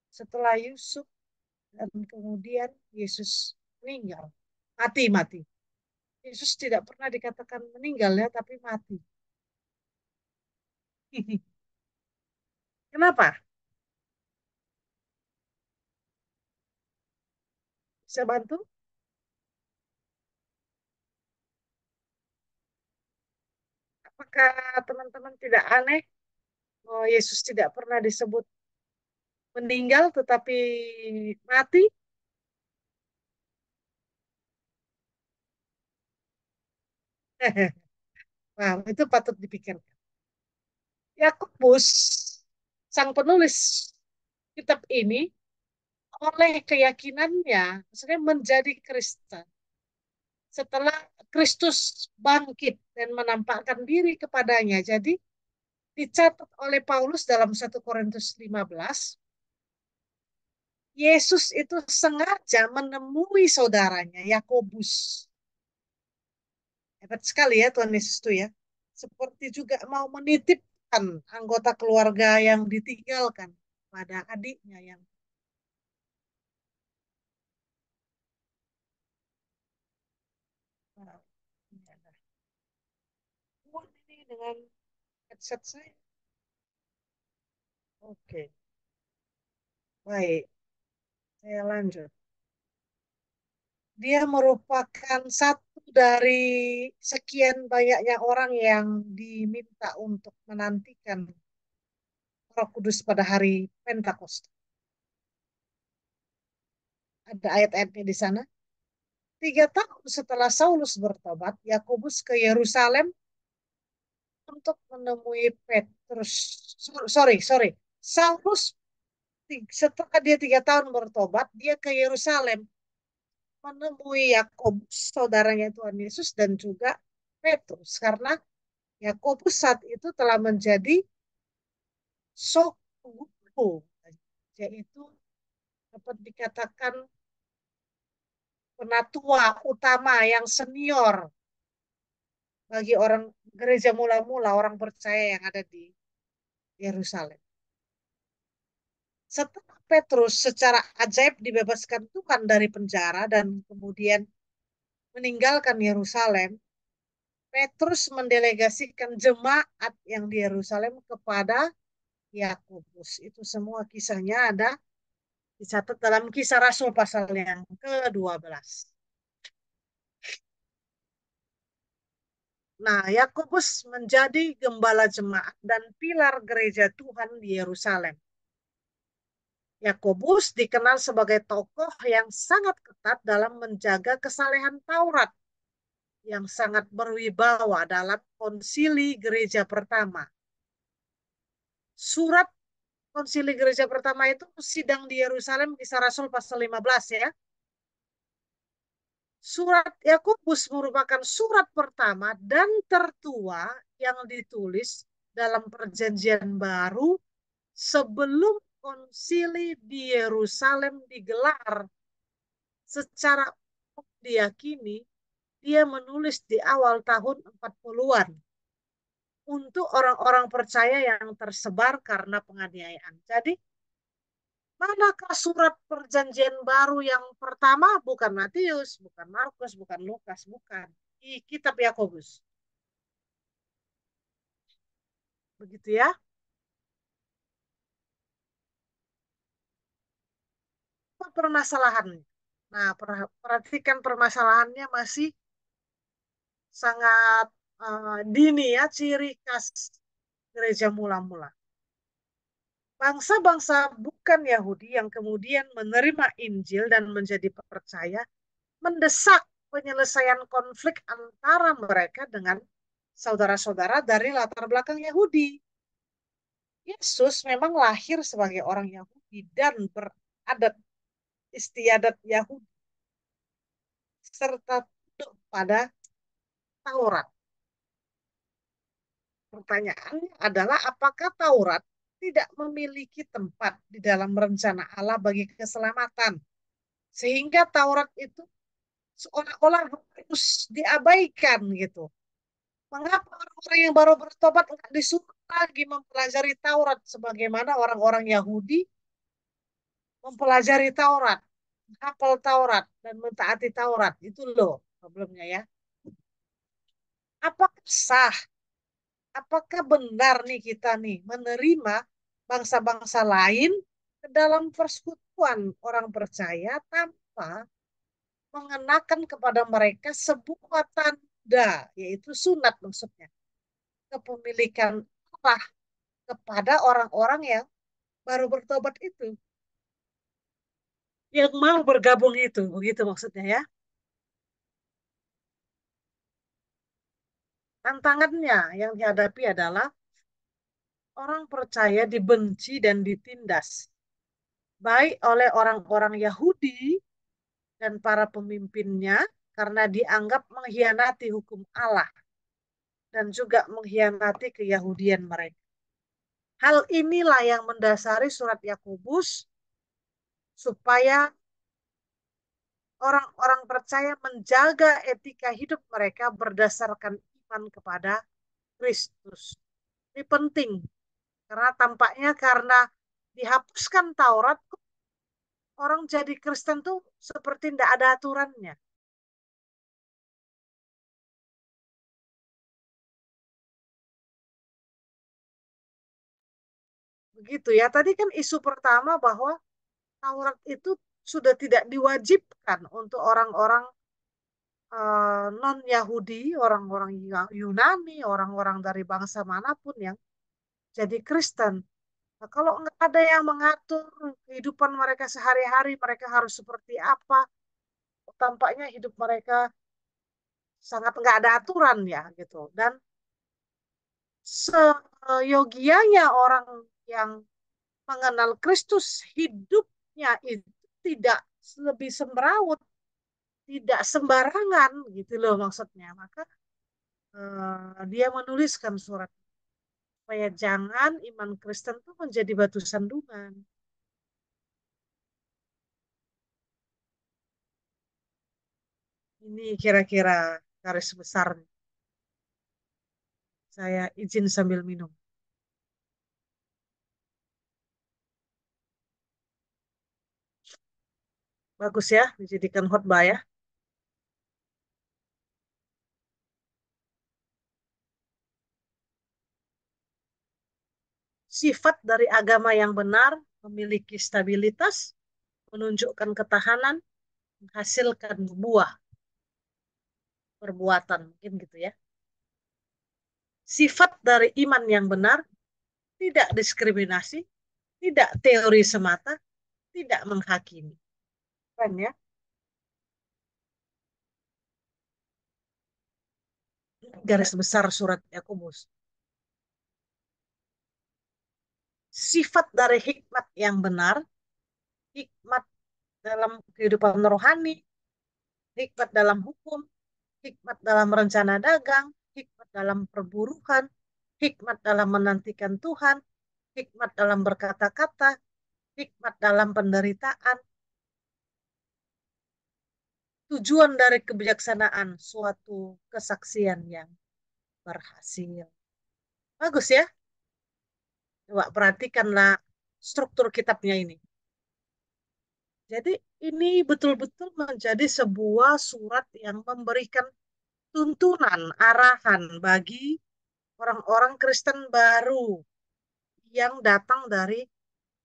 setelah Yusuf dan kemudian Yesus meninggal. Mati. Yesus tidak pernah dikatakan meninggal ya, tapi mati. Kenapa? Bisa bantu? Apakah teman-teman tidak aneh? Oh, Yesus tidak pernah disebut meninggal tetapi mati? Wow, itu patut dipikirkan. Yakobus, sang penulis kitab ini, oleh keyakinannya, maksudnya menjadi Kristen. Setelah Kristus bangkit dan menampakkan diri kepadanya. Jadi dicatat oleh Paulus dalam 1 Korintus 15, Yesus itu sengaja menemui saudaranya, Yakobus. Hebat sekali ya Tuhan Yesus itu ya. Seperti juga mau menitipkan anggota keluarga yang ditinggalkan pada adiknya yang Nah, ini ada. Ini dengan headset saya. Oke, baik. Saya lanjut. Dia merupakan satu dari sekian banyaknya orang yang diminta untuk menantikan Roh Kudus pada hari Pentakosta. Ada ayat-ayatnya di sana. 3 tahun setelah Saulus bertobat, Yakobus ke Yerusalem untuk menemui Petrus. Sorry. Saulus setelah dia 3 tahun bertobat, dia ke Yerusalem menemui Yakobus, saudaranya Tuhan Yesus, dan juga Petrus. Karena Yakobus saat itu telah menjadi guru, yaitu dapat dikatakan penatua utama yang senior bagi orang gereja mula-mula, orang percaya yang ada di Yerusalem. Setelah Petrus secara ajaib dibebaskan Tuhan dari penjara dan kemudian meninggalkan Yerusalem, Petrus mendelegasikan jemaat yang di Yerusalem kepada Yakobus. Itu semua kisahnya ada dicatat dalam Kisah Rasul pasal yang ke-12. Nah, Yakobus menjadi gembala jemaat dan pilar gereja Tuhan di Yerusalem. Yakobus dikenal sebagai tokoh yang sangat ketat dalam menjaga kesalehan Taurat, yang sangat berwibawa dalam konsili gereja pertama. Surat konsili gereja pertama itu sidang di Yerusalem, Kisah Rasul pasal 15 ya. Surat Yakobus merupakan surat pertama dan tertua yang ditulis dalam Perjanjian Baru sebelum konsili di Yerusalem digelar. Secara diyakini, dia menulis di awal tahun 40-an untuk orang-orang percaya yang tersebar karena penganiayaan. Jadi, manakah surat perjanjian baru yang pertama? Bukan Matius, bukan Markus, bukan Lukas, bukan. Di kitab Yakobus. Begitu ya. Apa permasalahannya? Nah, perhatikan permasalahannya masih sangat dini ya, ciri khas gereja mula-mula. Bangsa-bangsa bukan Yahudi yang kemudian menerima Injil dan menjadi percaya mendesak penyelesaian konflik antara mereka dengan saudara-saudara dari latar belakang Yahudi. Yesus memang lahir sebagai orang Yahudi dan beradat istiadat Yahudi serta tunduk pada Taurat. Pertanyaannya adalah apakah Taurat tidak memiliki tempat di dalam rencana Allah bagi keselamatan, sehingga Taurat itu seolah-olah harus diabaikan gitu. Mengapa orang-orang yang baru bertobat nggak disuruh lagi mempelajari Taurat sebagaimana orang-orang Yahudi mempelajari Taurat, hafal Taurat, dan mentaati Taurat? Itu loh problemnya ya. Apakah sah? Apakah benar nih kita nih menerima bangsa-bangsa lain ke dalam persekutuan orang percaya tanpa mengenakan kepada mereka sebuah tanda, yaitu sunat maksudnya, kepemilikan Allah kepada orang-orang yang baru bertobat itu, yang mau bergabung itu, begitu maksudnya ya. Tantangannya yang dihadapi adalah orang percaya dibenci dan ditindas, baik oleh orang-orang Yahudi dan para pemimpinnya karena dianggap mengkhianati hukum Allah dan juga mengkhianati keyahudian mereka. Hal inilah yang mendasari surat Yakobus supaya orang-orang percaya menjaga etika hidup mereka berdasarkan iman kepada Kristus. Ini penting karena tampaknya karena dihapuskan Taurat, orang jadi Kristen tuh seperti tidak ada aturannya. Begitu ya. Tadi kan isu pertama bahwa Taurat itu sudah tidak diwajibkan untuk orang-orang non-Yahudi, orang-orang Yunani, orang-orang dari bangsa manapun yang jadi Kristen. Nah, kalau nggak ada yang mengatur kehidupan mereka sehari-hari, mereka harus seperti apa, tampaknya hidup mereka sangat nggak ada aturan ya gitu. Dan seyogianya orang yang mengenal Kristus, hidupnya itu tidak lebih semrawut, tidak sembarangan gitu loh maksudnya. Maka dia menuliskan surat supaya jangan iman Kristen itu menjadi batu sandungan. Ini kira-kira garis besar. Saya izin sambil minum. Bagus ya, dijadikan khotbah ya. Sifat dari agama yang benar memiliki stabilitas, menunjukkan ketahanan, menghasilkan buah perbuatan, mungkin gitu ya. Sifat dari iman yang benar tidak diskriminasi, tidak teori semata, tidak menghakimi. Kan ya? Garis besar surat Yakobus. Sifat dari hikmat yang benar, hikmat dalam kehidupan rohani, hikmat dalam hukum, hikmat dalam rencana dagang, hikmat dalam perburuan, hikmat dalam menantikan Tuhan, hikmat dalam berkata-kata, hikmat dalam penderitaan. Tujuan dari kebijaksanaan suatu kesaksian yang berhasil. Bagus ya? Coba perhatikanlah struktur kitabnya ini. Jadi ini betul-betul menjadi sebuah surat yang memberikan tuntunan, arahan bagi orang-orang Kristen baru yang datang dari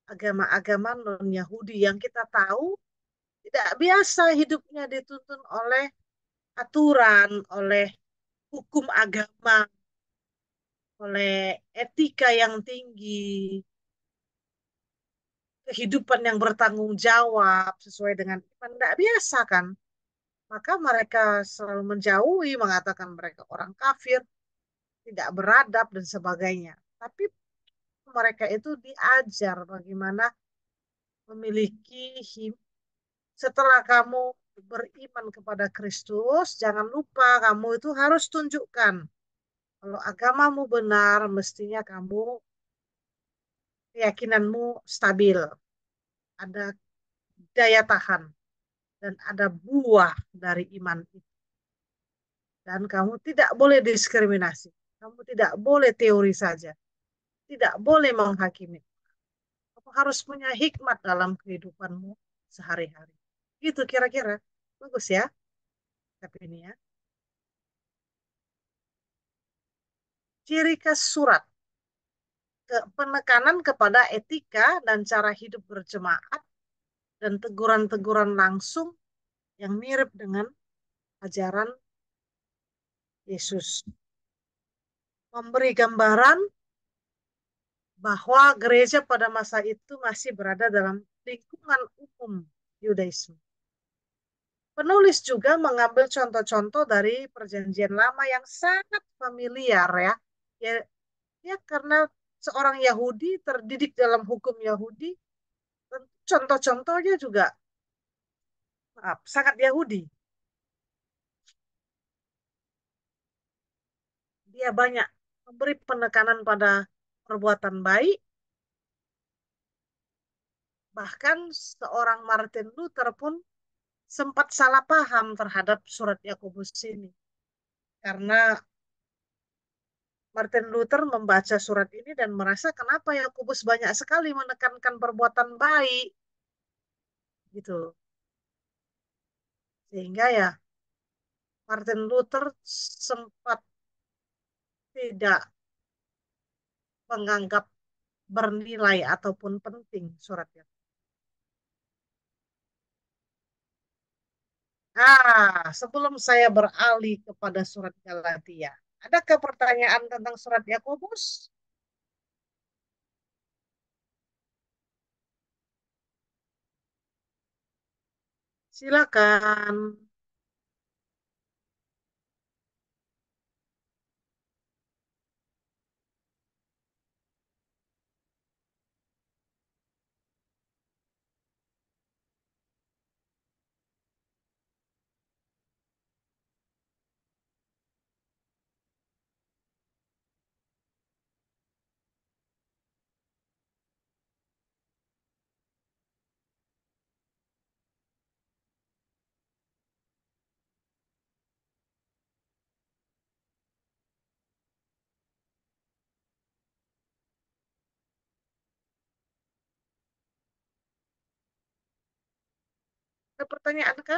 agama-agama non-Yahudi yang kita tahu tidak biasa hidupnya dituntun oleh aturan, oleh hukum agama, oleh etika yang tinggi, kehidupan yang bertanggung jawab sesuai dengan iman. Tidak biasa kan? Maka mereka selalu menjauhi, mengatakan mereka orang kafir. tidak beradab dan sebagainya. Tapi mereka itu diajar bagaimana memiliki setelah kamu beriman kepada Kristus, jangan lupa kamu itu harus tunjukkan kalau agamamu benar, mestinya kamu keyakinanmu stabil, ada daya tahan, dan ada buah dari iman itu. Dan kamu tidak boleh diskriminasi, kamu tidak boleh teori saja, tidak boleh menghakimi. Kamu harus punya hikmat dalam kehidupanmu sehari-hari. Gitu kira-kira. Bagus ya, tapi ini ya. Ciri khas surat. Penekanan kepada etika dan cara hidup berjemaat dan teguran-teguran langsung yang mirip dengan ajaran Yesus. Memberi gambaran bahwa gereja pada masa itu masih berada dalam lingkungan umum Yudaisme. Penulis juga mengambil contoh-contoh dari perjanjian lama yang sangat familiar ya. Ya karena seorang Yahudi terdidik dalam hukum Yahudi, contoh-contohnya juga maaf, sangat Yahudi. Dia banyak memberi penekanan pada perbuatan baik. Bahkan seorang Martin Luther pun sempat salah paham terhadap surat Yakobus ini. Karena Martin Luther membaca surat ini dan merasa kenapa Yakobus banyak sekali menekankan perbuatan baik. Gitu. Sehingga ya Martin Luther sempat tidak menganggap bernilai ataupun penting suratnya. Sebelum saya beralih kepada surat Galatia, adakah pertanyaan tentang surat Yakobus? Silakan. Ada pertanyaan kah?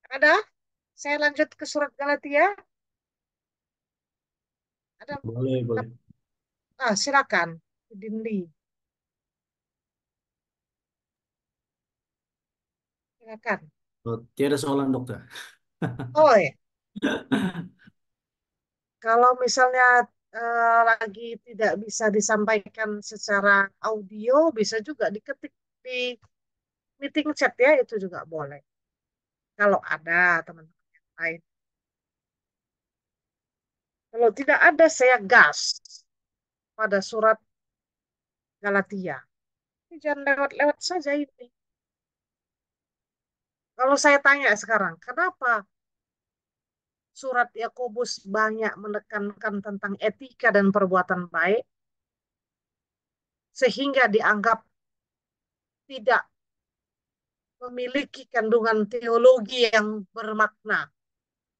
Ada? Saya lanjut ke surat Galatia. Ada? Boleh, boleh. Silakan. Dinli. Silakan. Oh, tiada soalan, dokter. Oh ya, kalau misalnya lagi tidak bisa disampaikan secara audio, bisa juga diketik di meeting chat ya, itu juga boleh. Kalau ada teman-teman yang lain. Kalau tidak ada, saya gas pada surat Galatia. Ini jangan lewat-lewat saja ini. Kalau saya tanya sekarang, kenapa surat Yakobus banyak menekankan tentang etika dan perbuatan baik, sehingga dianggap tidak memiliki kandungan teologi yang bermakna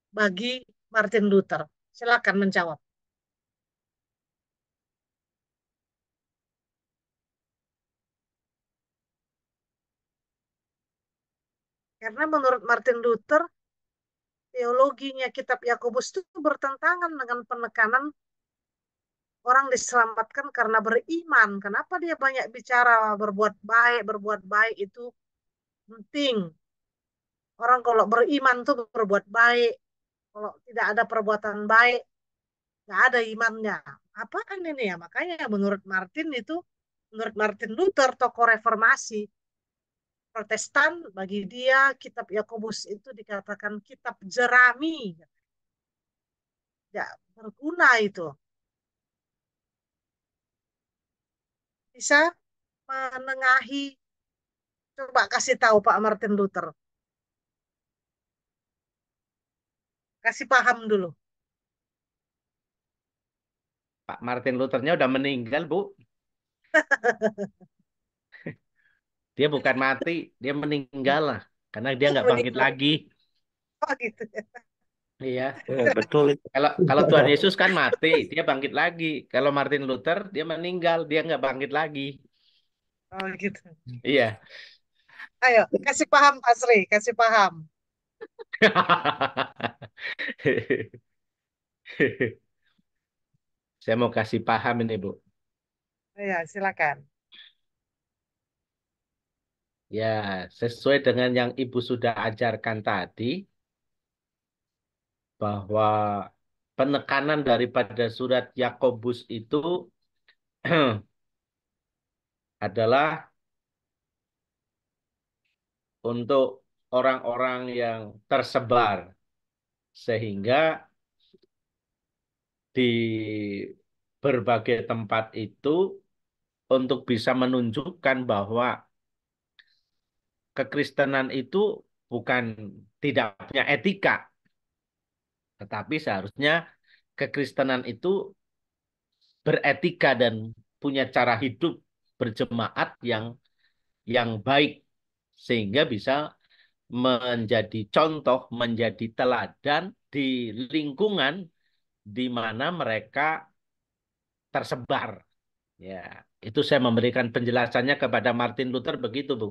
bagi Martin Luther? Silakan menjawab. Karena menurut Martin Luther, teologinya kitab Yakobus itu bertentangan dengan penekanan orang diselamatkan karena beriman. Kenapa dia banyak bicara berbuat baik itu penting. Orang kalau beriman tuh berbuat baik. Kalau tidak ada perbuatan baik, nggak ada imannya. Apaan ini ya? Makanya menurut Martin Luther, tokoh reformasi Protestan, bagi dia kitab Yakobus itu dikatakan kitab jerami, tidak berguna itu. Bisa menengahi, coba kasih tahu Pak Martin Luther, kasih paham dulu. Pak Martin Luthernya udah meninggal, Bu. Dia bukan mati, dia meninggal lah. Karena dia nggak bangkit Meninggal. lagi. Oh, gitu. Iya. Betul itu. Kalau Tuhan Yesus kan mati, dia bangkit lagi. Kalau Martin Luther, dia meninggal, dia nggak bangkit lagi. Oh, gitu. Iya. Ayo, kasih paham Pak Sri, kasih paham. Saya mau kasih paham ini, Bu. Ya, silakan. Ya, sesuai dengan yang Ibu sudah ajarkan tadi, bahwa penekanan daripada surat Yakobus itu adalah untuk orang-orang yang tersebar, sehingga di berbagai tempat itu untuk bisa menunjukkan bahwa kekristenan itu bukan tidak punya etika, tetapi seharusnya kekristenan itu beretika dan punya cara hidup berjemaat yang baik, sehingga bisa menjadi contoh, menjadi teladan di lingkungan di mana mereka tersebar. Ya, itu saya memberikan penjelasannya kepada Martin Luther begitu, Bu.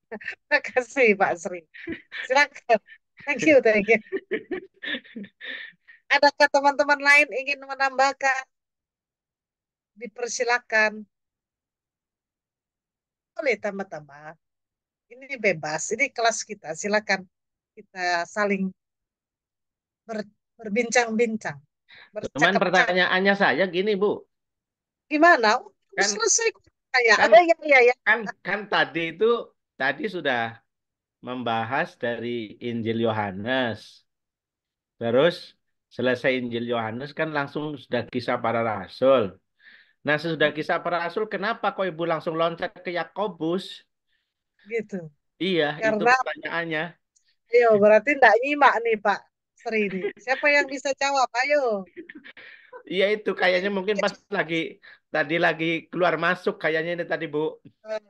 Terima kasih Pak Sri. Silakan. Thank you, thank you. Adakah teman-teman lain ingin menambahkan? Dipersilakan. Boleh tambah-tambah. Ini bebas. Ini kelas kita. Silakan kita saling berbincang-bincang, Cuman bercakap-cakap. pertanyaannya saya gini, Bu. Gimana? Oh, Kan selesai saya. kan Ya, ya, ya. kan tadi sudah membahas dari Injil Yohanes. Terus selesai Injil Yohanes kan langsung sudah kisah para rasul. Nah, sesudah kisah para rasul, kenapa kok Ibu langsung loncat ke Yakobus? Gitu. Iya, itu Karena, pertanyaannya. ayo, berarti enggak nyimak nih Pak Sri ini. Siapa yang bisa jawab? Ayo. Iya itu kayaknya mungkin pas tadi lagi keluar masuk kayaknya ini tadi Bu. Eh,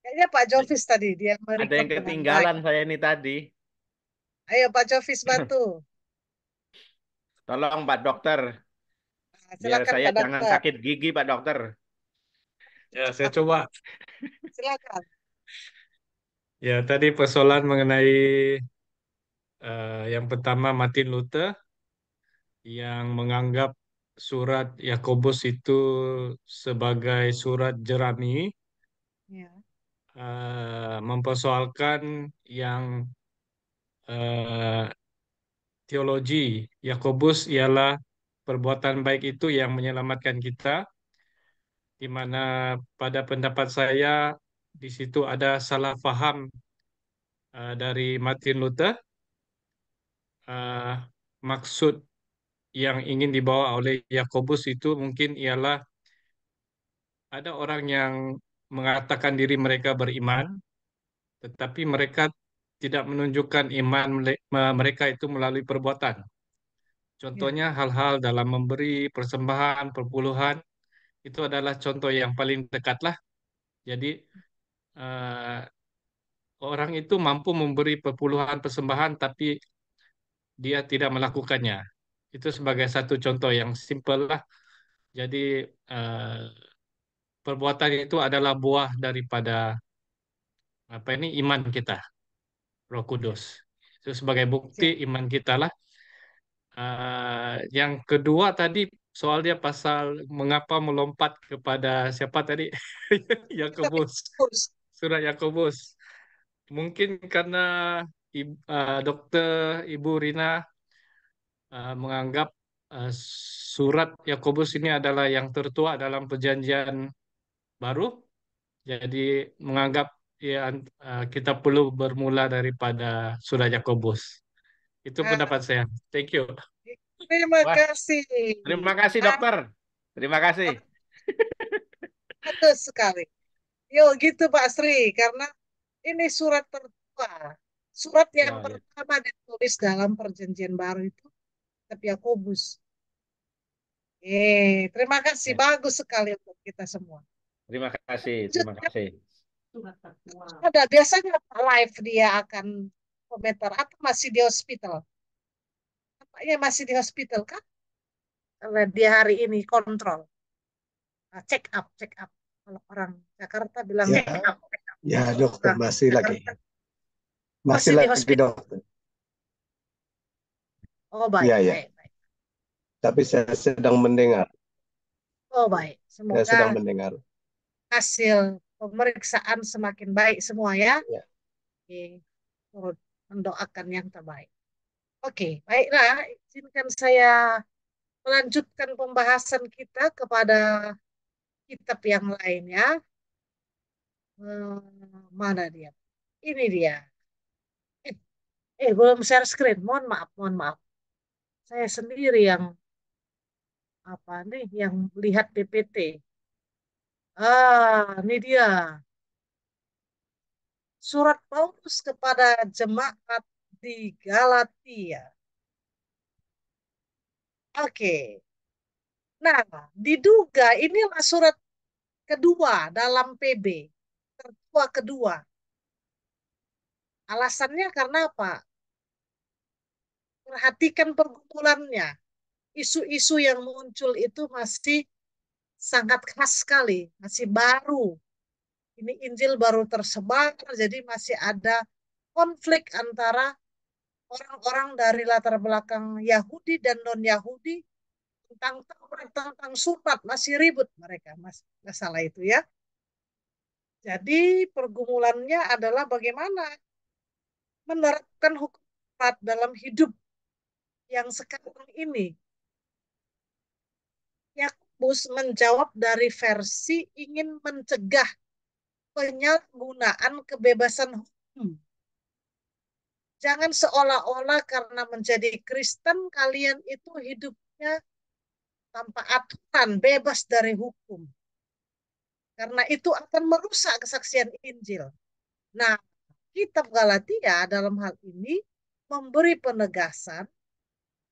Kayaknya Pak Jovis tadi, dia Ada merekam yang dengan baik. ketinggalan saya ini tadi. Ayo Pak Jovis bantu. Tolong Pak Dokter, Nah, biar silakan saya Pak jangan Dokter. sakit gigi Pak Dokter. Ya, saya coba. Silakan. Ya, tadi persoalan mengenai yang pertama Martin Luther yang menganggap surat Yakobus itu sebagai surat jerami, Ya. mempersoalkan yang eh, teologi Yakobus ialah perbuatan baik itu yang menyelamatkan kita, di mana pada pendapat saya di situ ada salah faham dari Martin Luther. Eh, Maksud yang ingin dibawa oleh Yakobus itu mungkin ialah ada orang yang mengatakan diri mereka beriman, tetapi mereka tidak menunjukkan iman mereka itu melalui perbuatan. Ya. Contohnya hal-hal dalam memberi persembahan, perpuluhan, itu adalah contoh yang paling dekat lah. Jadi eh, orang itu mampu memberi perpuluhan persembahan, tapi dia tidak melakukannya. Itu sebagai satu contoh yang simpel lah. Jadi eh, perbuatan itu adalah buah daripada apa ini iman kita, Roh Kudus. Itu sebagai bukti Siap. iman kita lah. Yang kedua tadi soal dia pasal mengapa melompat kepada siapa tadi? Kita Yakobus, terus. surat Yakobus. mungkin karena dokter Ibu Rina menganggap eh, surat Yakobus ini adalah yang tertua dalam perjanjian baru, jadi menganggap ya kita perlu bermula daripada surat Yakobus. Itu Ah, pendapat saya. Thank you. terima Wah, kasih. terima kasih Ah, dokter. Terima kasih. bagus sekali. Yo, gitu Pak Sri, karena ini surat tertua. Surat yang Ya, ya. pertama ditulis dalam perjanjian baru itu kitab Yakobus. Terima kasih. Ya. Bagus sekali untuk kita semua. Terima kasih. Terima Lanjutkan, kasih. ada biasanya live dia akan komentar atau masih di hospital. Apaknya masih di hospital kan? Karena dia hari ini kontrol. Nah, check up. Kalau orang Jakarta bilang Ya, check up. ya dokter Nah, masih lagi. Jakarta Masih masih di lagi hospital. dokter. Oh baik, Iya, ya. baik, baik. Tapi saya sedang mendengar. Oh baik. Saya sedang Semoga mendengar. hasil pemeriksaan semakin baik semua ya. Ya. Oke. Turut mendoakan yang terbaik. Oke, baiklah. Izinkan saya melanjutkan pembahasan kita kepada kitab yang lainnya. Mana dia? Ini dia. Eh, belum share screen. Mohon maaf, mohon maaf. Saya sendiri yang apa nih, yang lihat PPT. Ini dia. Surat Paulus kepada jemaat di Galatia. Oke. Nah, diduga inilah surat kedua dalam PB. Tertua kedua. Alasannya karena apa? Perhatikan pergumulannya. Isu-isu yang muncul itu masih sangat khas sekali, masih baru. Ini Injil baru tersebar, jadi masih ada konflik antara orang-orang dari latar belakang Yahudi dan non-Yahudi tentang Taurat, tentang surat, masih ribut mereka, masalah itu ya. Jadi pergumulannya adalah bagaimana menerapkan hukum Taurat dalam hidup yang sekarang ini. Yakobus menjawab dari versi ingin mencegah penyalahgunaan kebebasan hukum. Jangan seolah-olah karena menjadi Kristen kalian itu hidupnya tanpa aturan, bebas dari hukum. Karena itu akan merusak kesaksian Injil. Nah, kitab Galatia dalam hal ini memberi penegasan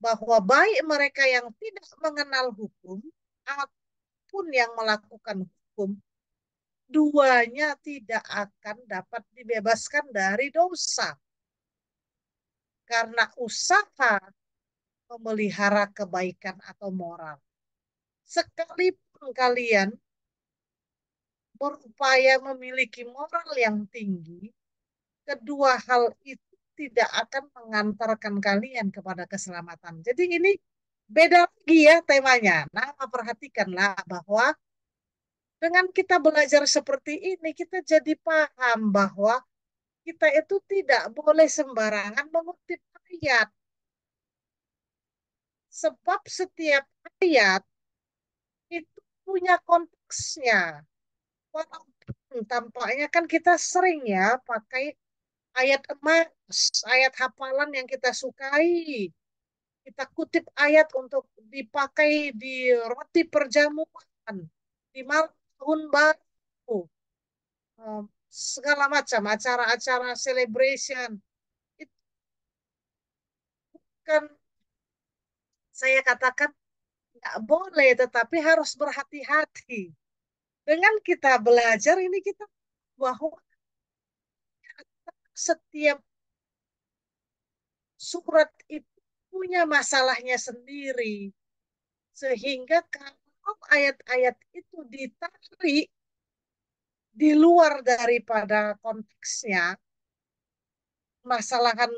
bahwa baik mereka yang tidak mengenal hukum ataupun yang melakukan hukum, duanya tidak akan dapat dibebaskan dari dosa. Karena usaha memelihara kebaikan atau moral. Sekalipun kalian berupaya memiliki moral yang tinggi, kedua hal itu tidak akan mengantarkan kalian kepada keselamatan. Jadi ini beda lagi ya temanya. Nah, perhatikanlah bahwa dengan kita belajar seperti ini, kita jadi paham bahwa kita itu tidak boleh sembarangan mengutip ayat. Sebab setiap ayat itu punya konteksnya. Walaupun tampaknya kan kita sering ya pakai ayat emas, ayat hafalan yang kita sukai. Kita kutip ayat untuk dipakai di roti perjamuan, di malam tahun baru, eh, segala macam acara-acara celebration. Itu kan saya katakan nggak boleh, tetapi harus berhati-hati. Dengan kita belajar ini kita bahwa setiap surat itu punya masalahnya sendiri. Sehingga kalau ayat-ayat itu ditarik di luar daripada konteksnya, masalahan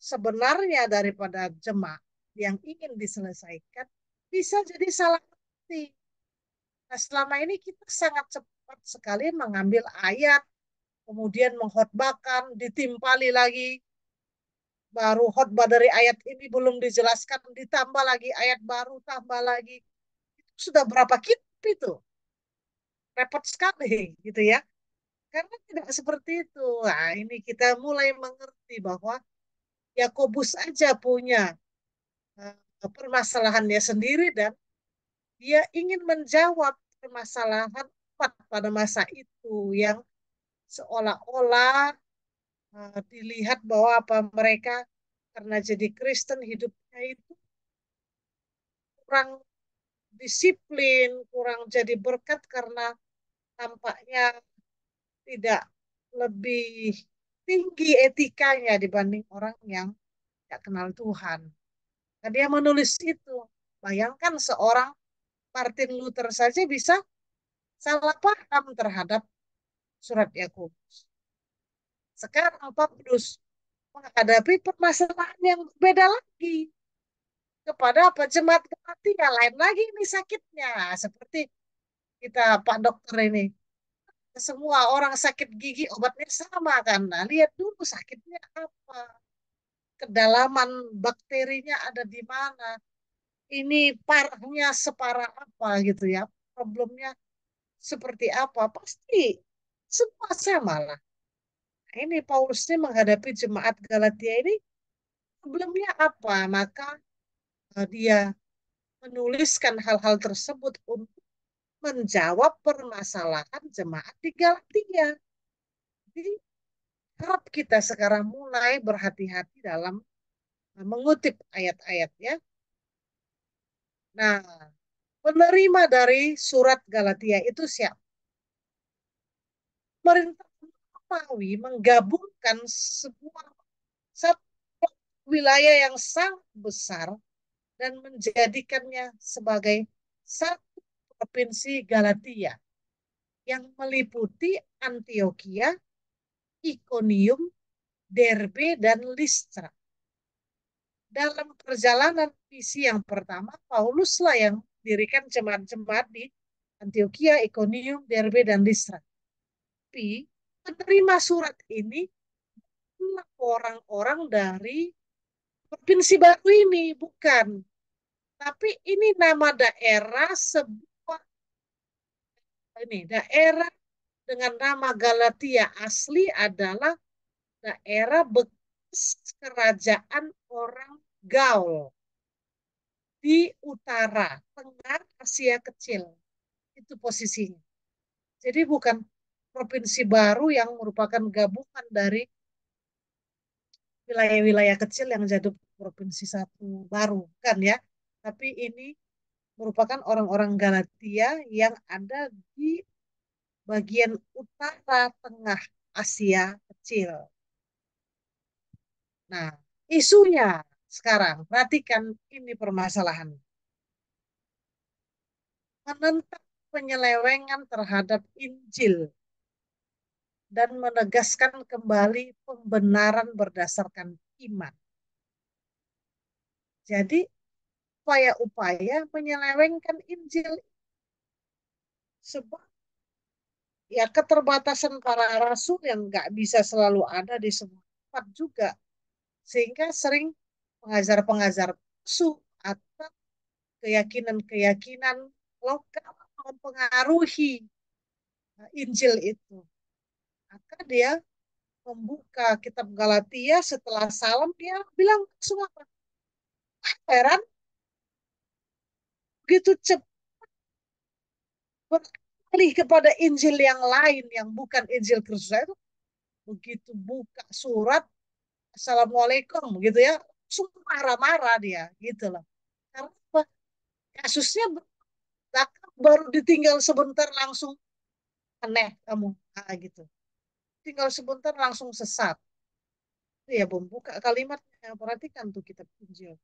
sebenarnya daripada jemaat yang ingin diselesaikan, bisa jadi salah arti. Nah, selama ini kita sangat cepat sekali mengambil ayat, kemudian mengkhotbahkan, ditimpali lagi, baru khotbah dari ayat ini belum dijelaskan, ditambah lagi ayat baru, tambah lagi. Itu sudah berapa kitab itu? Repot sekali gitu ya. Karena tidak seperti itu. Nah, ini kita mulai mengerti bahwa Yakobus aja punya permasalahannya sendiri dan dia ingin menjawab permasalahan umat pada masa itu yang seolah-olah dilihat bahwa apa mereka karena jadi Kristen hidupnya itu kurang disiplin, kurang jadi berkat karena tampaknya tidak lebih tinggi etikanya dibanding orang yang tidak kenal Tuhan. Nah, dia menulis itu. Bayangkan seorang Martin Luther saja bisa salah paham terhadap surat Yakobus. Sekarang Paulus menghadapi permasalahan yang berbeda lagi kepada jemaat Galatia. Lain lagi ini sakitnya. Seperti kita Pak Dokter ini. Semua orang sakit gigi obatnya sama kan. Nah, lihat dulu sakitnya apa. Kedalaman bakterinya ada di mana. Ini parahnya separah apa gitu ya. Problemnya seperti apa. Pasti semua sama lah. Nah, ini Paulus ini menghadapi jemaat Galatia ini problemnya apa. Maka dia menuliskan hal-hal tersebut untuk menjawab permasalahan jemaat di Galatia. Jadi harap kita sekarang mulai berhati-hati dalam mengutip ayat-ayat ya. Nah, penerima dari surat Galatia itu siapa? Pemerintah Romawi menggabungkan sebuah satu wilayah yang sangat besar dan menjadikannya sebagai satu provinsi Galatia yang meliputi Antioquia, Iconium, Derbe, dan Listra. Dalam perjalanan misi yang pertama, Pauluslah yang dirikan jemaat-jemaat di Antioquia, Iconium, Derbe, dan Listra. Tapi penerima surat ini orang-orang dari provinsi baru ini, bukan. Tapi ini nama daerah sebuah daerah dengan nama Galatia asli adalah daerah bekas kerajaan orang Gaul di utara, tengah Asia Kecil. Itu posisinya. Jadi bukan provinsi baru yang merupakan gabungan dari wilayah-wilayah kecil yang jadi provinsi satu baru, kan ya. Tapi ini merupakan orang-orang Galatia yang ada di bagian utara tengah Asia Kecil. Nah, isunya sekarang, perhatikan ini permasalahan. Menentang penyelewengan terhadap Injil dan menegaskan kembali pembenaran berdasarkan iman. Jadi, upaya-upaya menyelewengkan Injil sebab ya keterbatasan para rasul yang nggak bisa selalu ada di semua tempat juga. Sehingga sering pengajar-pengajar palsu atau keyakinan-keyakinan lokal mempengaruhi Injil itu. Maka dia membuka kitab Galatia setelah salam, dia bilang langsung apa? Heran, begitu cepat beralih kepada Injil yang lain yang bukan Injil Kristus itu. Begitu buka surat, Assalamualaikum gitu ya, langsung marah-marah dia gitu loh. Karena apa? Kasusnya baru ditinggal sebentar langsung aneh kamu gitu. Tinggal sebentar langsung sesat. Itu ya membuka kalimatnya, perhatikan tuh kitab Injil.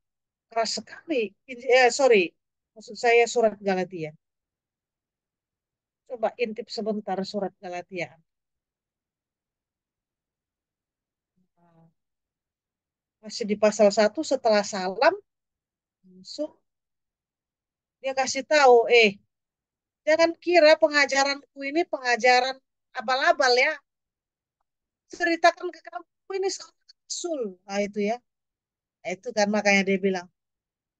Keras sekali. Sorry, maksud saya surat Galatia. Coba intip sebentar surat Galatia. Masih di pasal 1 setelah salam, langsung dia kasih tahu, jangan kira pengajaranku ini pengajaran abal-abal ya. ceritakan ke kamu, "Oh, ini seorang rasul." Nah, itu ya. Nah, itu kan makanya dia bilang,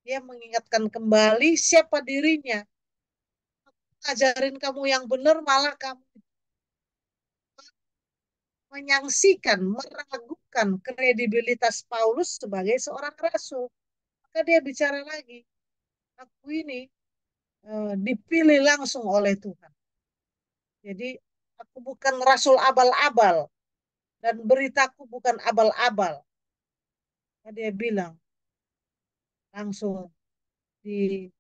dia mengingatkan kembali siapa dirinya. Ajarin kamu yang benar, malah kamu menyaksikan, meragukan kredibilitas Paulus sebagai seorang rasul. Maka dia bicara lagi, aku ini dipilih langsung oleh Tuhan. Jadi aku bukan rasul abal-abal dan beritaku bukan abal-abal. Maka dia bilang langsung di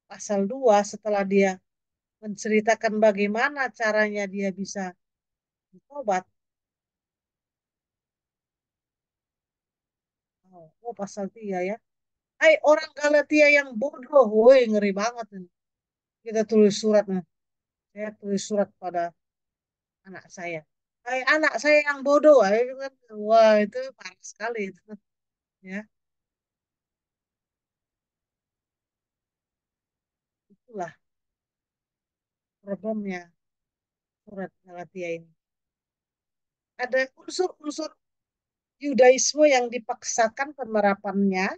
pasal 2 setelah dia menceritakan bagaimana caranya dia bisa bertobat. Oh, pasal 3 ya. Hai orang Galatia yang bodoh, woi ngeri banget ini. Kita tulis surat, nah. Saya tulis surat pada anak saya. Hai anak saya yang bodoh, itu kan, wah itu parah sekali itu, ya. Itulah problemnya surat Galatia ini. Ada unsur-unsur Yudaisme yang dipaksakan penerapannya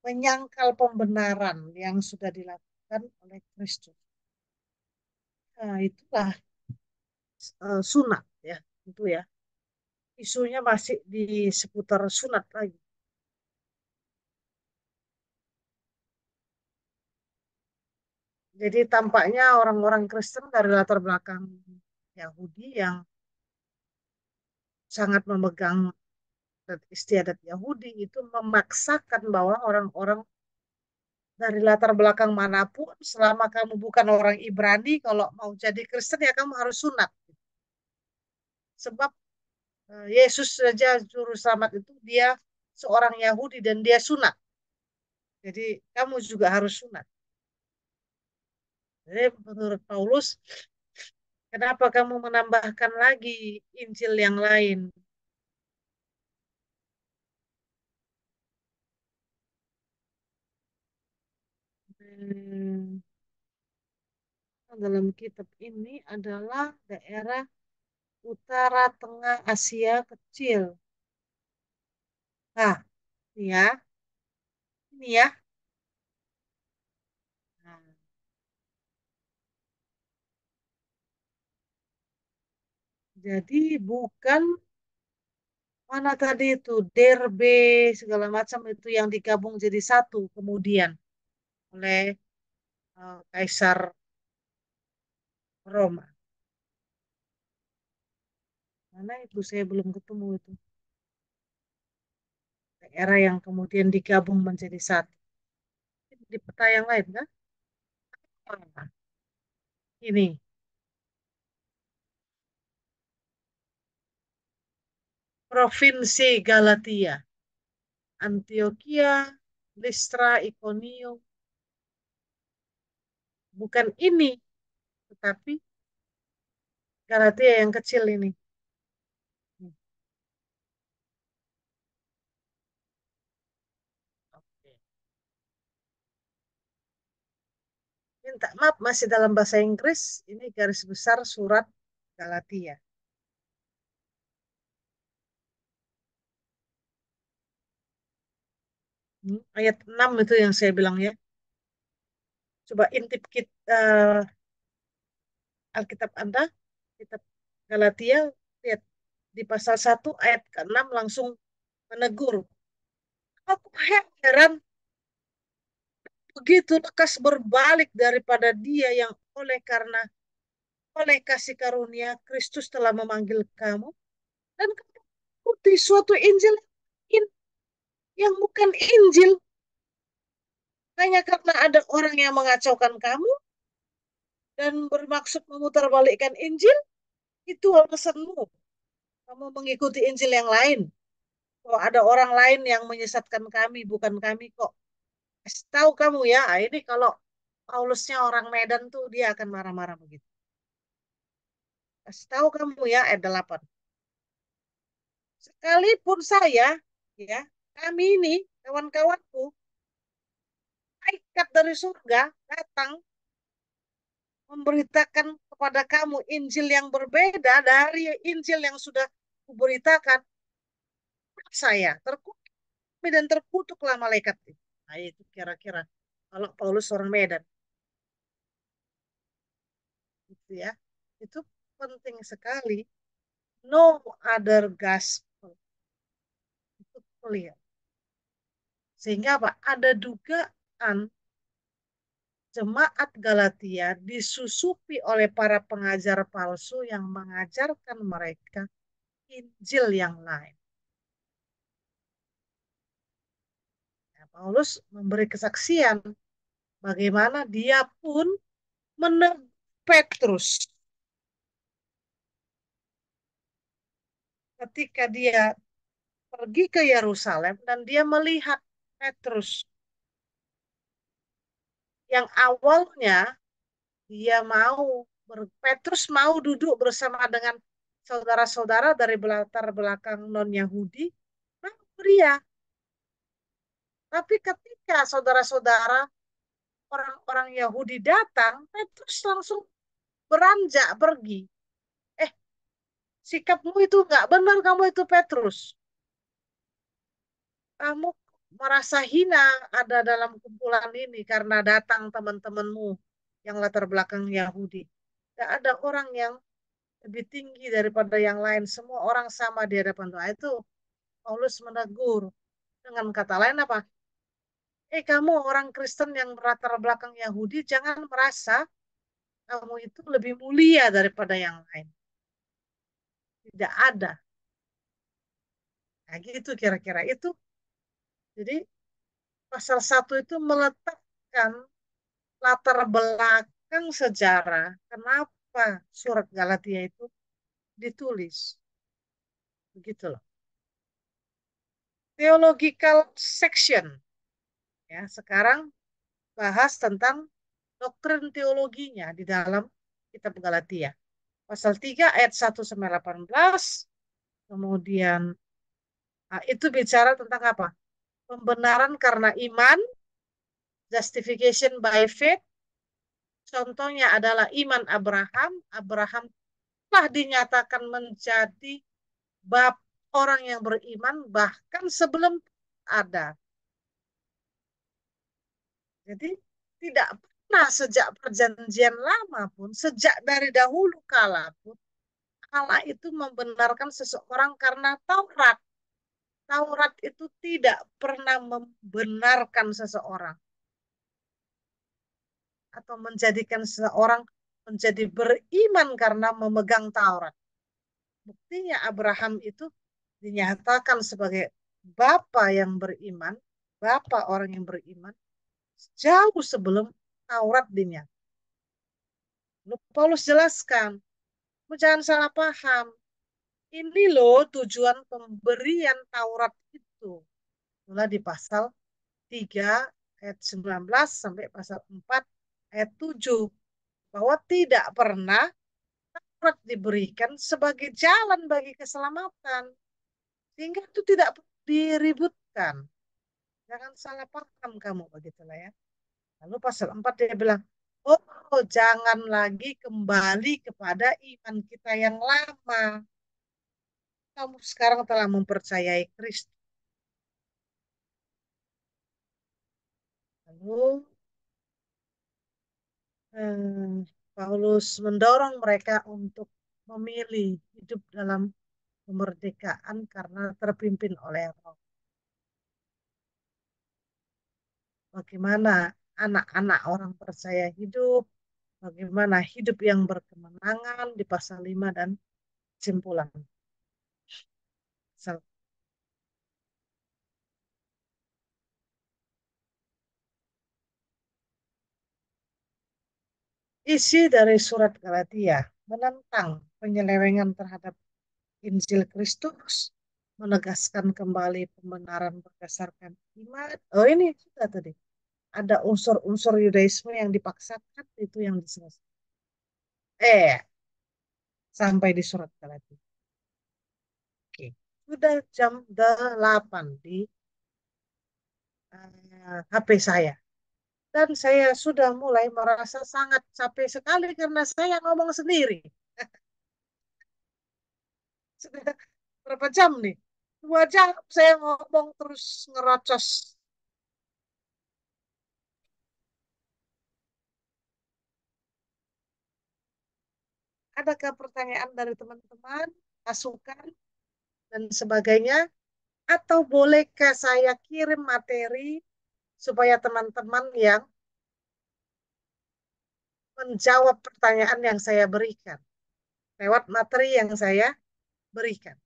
menyangkal pembenaran yang sudah dilakukan oleh Kristus. Nah, itulah sunat ya, itu ya. Isunya masih di seputar sunat lagi. Jadi tampaknya orang-orang Kristen dari latar belakang Yahudi yang sangat memegang istiadat Yahudi itu memaksakan bahwa orang-orang dari latar belakang manapun, selama kamu bukan orang Ibrani, kalau mau jadi Kristen ya kamu harus sunat. Sebab Yesus saja juru selamat itu dia seorang Yahudi dan dia sunat. Jadi kamu juga harus sunat. Jadi menurut Paulus, kenapa kamu menambahkan lagi Injil yang lain? Hmm, dalam kitab ini adalah daerah Utara Tengah Asia Kecil. Nah, ini ya, ini ya. Nah, jadi bukan mana tadi itu Derbe segala macam itu yang digabung jadi satu kemudian oleh Kaisar Roma. Mana itu saya belum ketemu itu daerah yang kemudian digabung menjadi satu. Di peta yang lain kan? Ah, ini Provinsi Galatia, Antioquia, Listra, Iconium. Bukan ini, tetapi Galatia yang kecil ini. Oke. Minta maaf masih dalam bahasa Inggris. Ini garis besar surat Galatia. Ayat 6 itu yang saya bilang ya. Coba intip Alkitab Anda, kitab Galatia, lihat di pasal 1 ayat ke-6 langsung menegur. Aku heran begitu lekas berbalik daripada dia yang oleh kasih karunia Kristus telah memanggil kamu dan kamu ikuti suatu Injil yang bukan Injil hanya karena ada orang yang mengacaukan kamu dan bermaksud memutarbalikkan Injil, itu alasanmu. Kamu mengikuti Injil yang lain. Kok ada orang lain yang menyesatkan kami, bukan kami kok. Tahu kamu ya, ini kalau Paulusnya orang Medan tuh dia akan marah-marah begitu. Tahu kamu ya, ayat 8. Sekalipun saya, ya, kami ini, kawan-kawanku, malaikat dari surga datang memberitakan kepada kamu Injil yang berbeda dari Injil yang sudah kuberitakan, saya terkutuk dan terkutuklah malaikat itu. Nah, itu kira-kira kalau Paulus orang Medan, gitu ya. Itu penting sekali. No other gospel. Itu clear. Sehingga apa? Ada dugaan jemaat Galatia disusupi oleh para pengajar palsu yang mengajarkan mereka Injil yang lain. Nah, Paulus memberi kesaksian bagaimana dia pun menegur Petrus ketika dia pergi ke Yerusalem dan dia melihat Petrus yang awalnya dia Petrus mau duduk bersama dengan saudara-saudara dari latar belakang non-Yahudi, pria. Tapi ketika saudara-saudara orang-orang Yahudi datang, Petrus langsung beranjak pergi. Sikapmu itu nggak benar, kamu itu Petrus. Kamu merasa hina ada dalam kumpulan ini karena datang teman-temanmu yang latar belakang Yahudi. Tidak ada orang yang lebih tinggi daripada yang lain. Semua orang sama di hadapan Tuhan. Itu Paulus menegur. Dengan kata lain apa? Kamu orang Kristen yang latar belakang Yahudi, jangan merasa kamu itu lebih mulia daripada yang lain. Tidak ada. Nah, gitu kira-kira itu. Jadi pasal 1 itu meletakkan latar belakang sejarah kenapa surat Galatia itu ditulis. Begitu loh. Theological section. Ya, sekarang bahas tentang doktrin teologinya di dalam kitab Galatia. Pasal 3 ayat 1 sampai 18. Kemudian itu bicara tentang apa? Pembenaran karena iman, justification by faith. Contohnya adalah iman Abraham. Abraham telah dinyatakan menjadi bab orang yang beriman bahkan sebelum ada. Jadi tidak pernah sejak perjanjian lama pun, sejak dari dahulu kala pun, Allah itu membenarkan seseorang karena Taurat. Taurat itu tidak pernah membenarkan seseorang atau menjadikan seseorang menjadi beriman karena memegang Taurat. Buktinya Abraham itu dinyatakan sebagai bapa yang beriman, bapa orang yang beriman, jauh sebelum Taurat dinyatakan. Paulus jelaskan, jangan salah paham. Ini loh tujuan pemberian Taurat itu. Mulai di pasal 3 ayat 19 sampai pasal 4 ayat 7. Bahwa tidak pernah Taurat diberikan sebagai jalan bagi keselamatan. Sehingga itu tidak diributkan. Jangan salah paham kamu, begitulah ya. Lalu pasal 4 dia bilang, oh jangan lagi kembali kepada iman kita yang lama. Kamu sekarang telah mempercayai Kristus. Lalu Paulus mendorong mereka untuk memilih hidup dalam kemerdekaan karena terpimpin oleh Roh. Bagaimana anak-anak orang percaya hidup, bagaimana hidup yang berkemenangan di pasal 5 dan kesimpulan. Isi dari surat Galatia menentang penyelewengan terhadap Injil Kristus, menegaskan kembali pembenaran berdasarkan iman. Oh ini sudah tadi. Ada unsur-unsur Yudaisme yang dipaksakan, itu yang diselesaikan. Sampai di surat Galatia. Oke. Sudah jam 8 di HP saya. Dan saya sudah mulai merasa sangat capek sekali karena saya ngomong sendiri. Sudah berapa jam nih? 2 jam saya ngomong terus ngerocos. Adakah pertanyaan dari teman-teman, masukan, dan sebagainya? Atau bolehkah saya kirim materi supaya teman-teman yang menjawab pertanyaan yang saya berikan lewat materi yang saya berikan?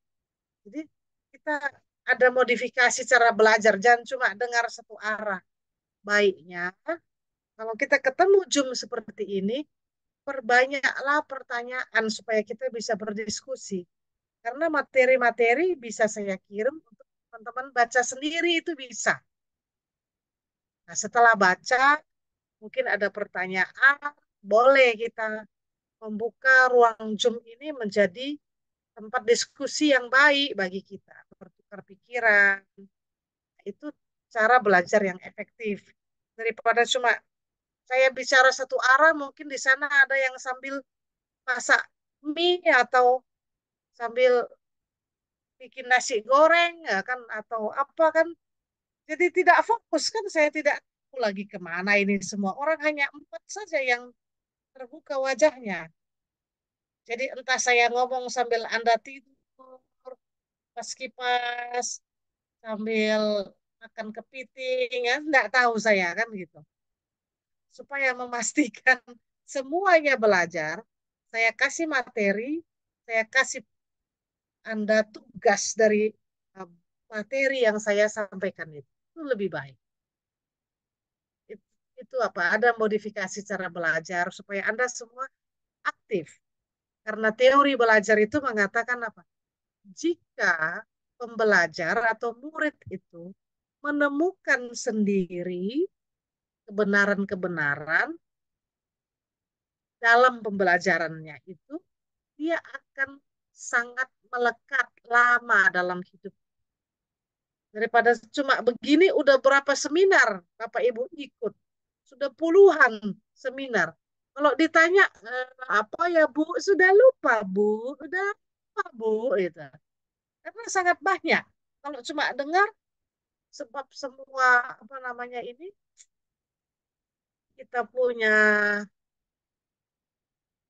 Jadi kita ada modifikasi cara belajar, jangan cuma dengar satu arah. Baiknya, kalau kita ketemu Zoom seperti ini, perbanyaklah pertanyaan supaya kita bisa berdiskusi. Karena materi-materi bisa saya kirim untuk teman-teman baca sendiri itu bisa. Nah, setelah baca, mungkin ada pertanyaan, boleh kita membuka ruang Zoom ini menjadi tempat diskusi yang baik bagi kita, bertukar pikiran. Itu cara belajar yang efektif. Daripada cuma saya bicara satu arah, mungkin di sana ada yang sambil masak mie atau sambil bikin nasi goreng ya kan atau apa kan. Jadi tidak fokus kan saya tidak tahu lagi kemana ini semua. Orang hanya 4 saja yang terbuka wajahnya. Jadi entah saya ngomong sambil Anda tidur, pas kipas, sambil makan kepiting, ya, enggak tahu saya kan gitu. Supaya memastikan semuanya belajar, saya kasih materi, saya kasih Anda tugas dari materi yang saya sampaikan itu lebih baik. Itu apa? Ada modifikasi cara belajar supaya Anda semua aktif. Karena teori belajar itu mengatakan apa? Jika pembelajar atau murid itu menemukan sendiri kebenaran-kebenaran dalam pembelajarannya itu, dia akan sangat melekat lama dalam hidup. Daripada cuma begini, udah berapa seminar Bapak Ibu ikut? Sudah puluhan seminar. Kalau ditanya, apa ya Bu? Sudah lupa Bu, sudah lupa Bu. Gitu. Karena sangat banyak. Kalau cuma dengar, sebab semua apa namanya ini kita punya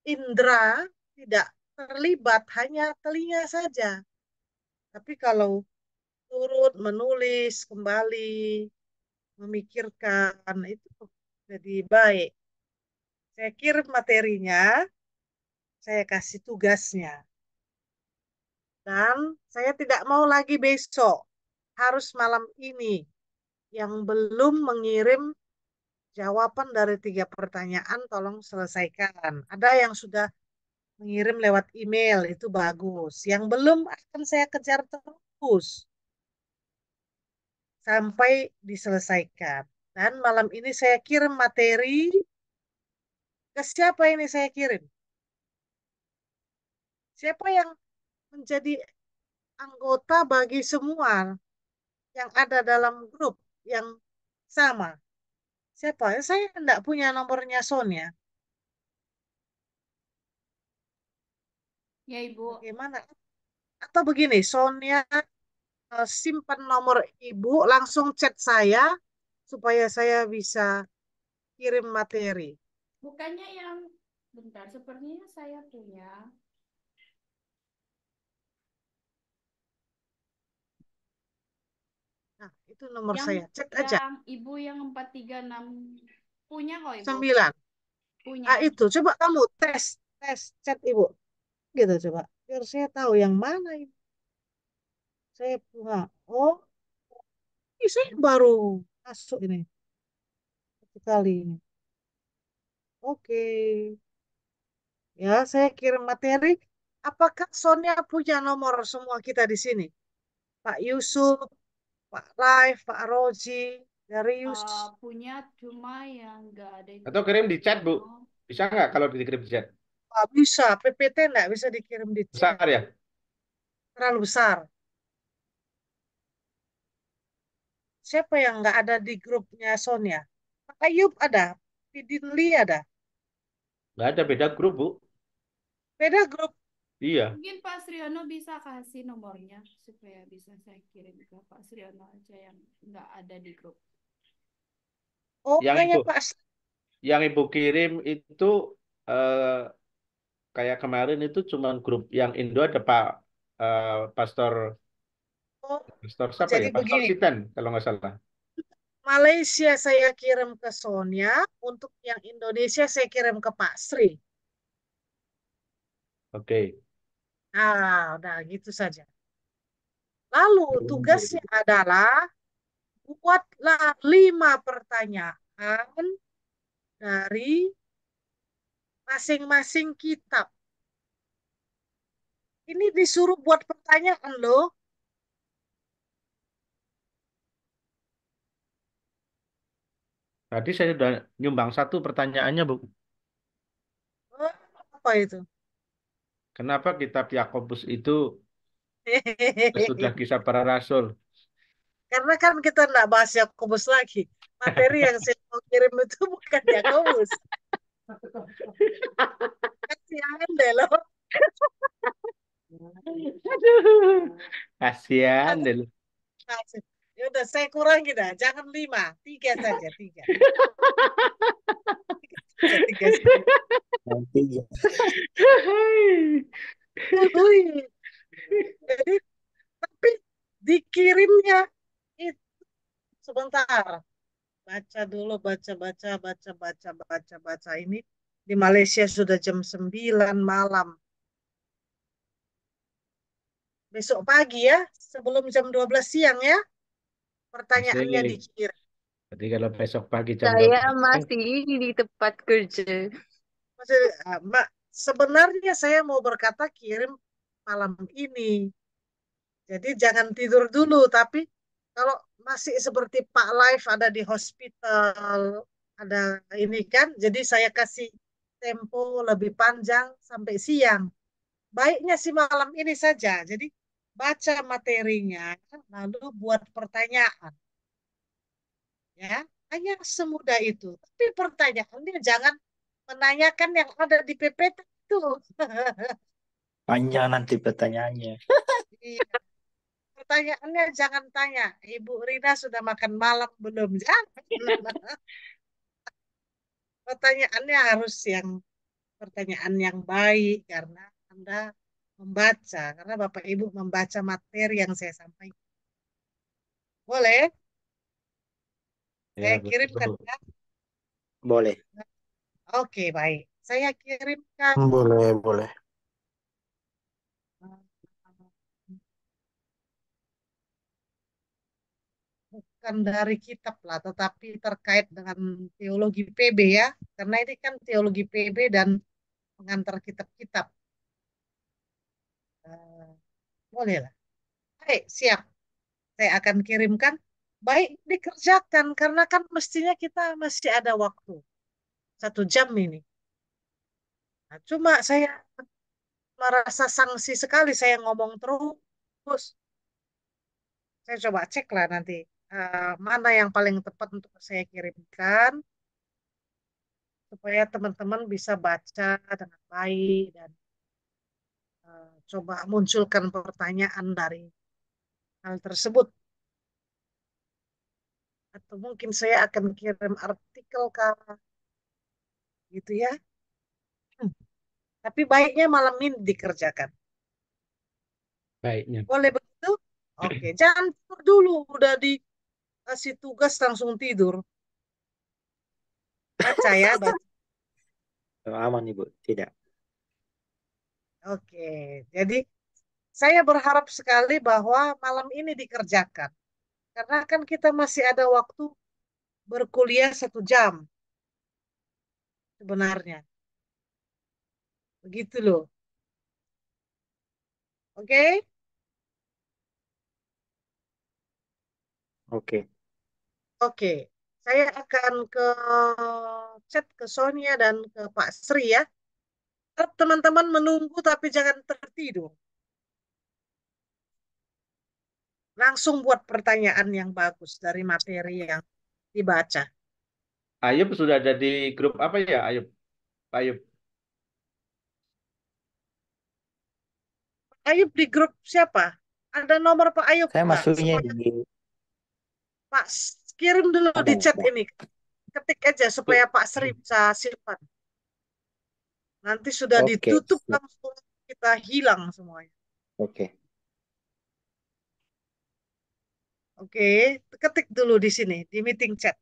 indera tidak terlibat hanya telinga saja. Tapi kalau turut menulis kembali, memikirkan itu jadi baik. Saya kirim materinya, saya kasih tugasnya. Dan saya tidak mau lagi besok, harus malam ini. Yang belum mengirim jawaban dari 3 pertanyaan, tolong selesaikan. Ada yang sudah mengirim lewat email, itu bagus. Yang belum akan saya kejar terus sampai diselesaikan. Dan malam ini saya kirim materi, ke siapa ini saya kirim? Siapa yang menjadi anggota bagi semua yang ada dalam grup yang sama? Siapa? Saya tidak punya nomornya Sonia. Ya, Ibu. Bagaimana? Atau begini, Sonia simpan nomor Ibu, langsung chat saya supaya saya bisa kirim materi. Bukannya yang bentar, sepertinya saya punya. Nah, itu nomor Yang saya. Chat aja. yang Ibu yang 436 punya kok, Ibu. 9. Punya. Ah, itu. Coba kamu tes. Tes chat Ibu. Gitu coba. Biar saya tahu yang mana ini. Saya punya. Oh, ini saya baru masuk ini. Satu kali ini. Oke. Ya, saya kirim materi. Apakah Sonia punya nomor semua kita di sini? Pak Yusuf, Pak Laif, Pak Roji, Darius. Punya cuma yang nggak ada itu. Atau kirim di chat, Bu. Bisa nggak kalau dikirim di chat? Nggak bisa, PPT nggak bisa dikirim di chat. Besar ya? Terlalu besar. Siapa yang nggak ada di grupnya Sonia? Pak Ayub ada, Pidinli ada. Nggak ada, beda grup, Bu. Beda grup. Iya. Mungkin Pak Sriono bisa kasih nomornya supaya bisa saya kirim ke Pak Sriono aja yang nggak ada di grup. Oh, Yang kayaknya Ibu, Pak. yang Ibu kirim itu eh, kayak kemarin itu cuman grup yang Indo ada Pak Pastor Oh, Pastor siapa jadi ya? Pastor begini. Siten kalau nggak salah. Malaysia saya kirim ke Sonia, untuk yang Indonesia saya kirim ke Pak Sri. Oke. Nah, udah gitu saja. Lalu tugasnya adalah buatlah 5 pertanyaan dari masing-masing kitab. Ini disuruh buat pertanyaan loh. Tadi saya sudah nyumbang satu pertanyaannya, Bu. Oh, apa itu? Kenapa kitab Yakobus itu sudah kisah para rasul? Karena kan kita nggak bahas Yakobus lagi. Materi yang saya mau kirim itu bukan Yakobus. Kasihan deh loh. Aduh, kasihan deh. Lu. Ya udah saya kurangi dah. Jangan 5, 3 saja, 3. 3 saja. Nanti ya. Ui. Jadi, tapi dikirimnya itu sebentar. Baca dulu, baca. Ini di Malaysia sudah jam 9 malam. Besok pagi ya, sebelum jam 12 siang ya, pertanyaannya Asik. dikirim. Jadi kalau besok pagi jam Saya 12 siang, masih di tempat kerja. Mbak, sebenarnya saya mau berkata kirim malam ini. Jadi jangan tidur dulu, tapi kalau masih seperti Pak Live ada di hospital, ada ini kan, jadi saya kasih tempo lebih panjang sampai siang. Baiknya sih malam ini saja. Jadi baca materinya, lalu buat pertanyaan. Ya, hanya semudah itu. Tapi pertanyaannya jangan menanyakan yang ada di PPT itu. Panjang nanti pertanyaannya. Iya. Pertanyaannya jangan tanya, Ibu Rina sudah makan malam belum? Jangan. Pertanyaannya harus yang pertanyaan yang baik karena Anda membaca, karena Bapak Ibu membaca materi yang saya sampaikan. Boleh? ya Saya kirimkan betul. ya. Boleh. Oke, baik. Saya kirimkan Boleh, boleh. bukan dari kitab lah, tetapi terkait dengan teologi PB ya. Karena ini kan teologi PB dan pengantar kitab-kitab. Eh, boleh lah. Baik, siap. Saya akan kirimkan. Baik dikerjakan, karena kan mestinya kita masih ada waktu. 1 jam ini. Nah, cuma saya merasa sanksi sekali saya ngomong terus. Saya coba cek lah nanti mana yang paling tepat untuk saya kirimkan supaya teman-teman bisa baca dengan baik dan coba munculkan pertanyaan dari hal tersebut. Atau mungkin saya akan kirim artikel gitu ya. Tapi baiknya malam ini dikerjakan. Baiknya. Boleh begitu? Oke, jangan tidur dulu. Udah dikasih tugas langsung tidur. Baca ya, baca. Aman Ibu. Tidak. Oke, jadi saya berharap sekali bahwa malam ini dikerjakan. Karena kan kita masih ada waktu berkuliah 1 jam sebenarnya. Begitu loh. Oke? Oke. Oke. Saya akan ke chat ke Sonia dan ke Pak Sri ya. Teman-teman menunggu tapi jangan tertidur. Langsung buat pertanyaan yang bagus dari materi yang dibaca. Ayub sudah ada di grup apa ya, Ayub? Ayub. Ayub di grup siapa? Ada nomor Pak Ayub Saya nggak? masuknya Supaya di Pak kirim dulu ada di chat Pak. ini. Ketik aja supaya Pak Sri bisa simpan. Nanti sudah Oke, ditutup siap. langsung kita hilang semuanya. Oke. Oke, ketik dulu di sini di meeting chat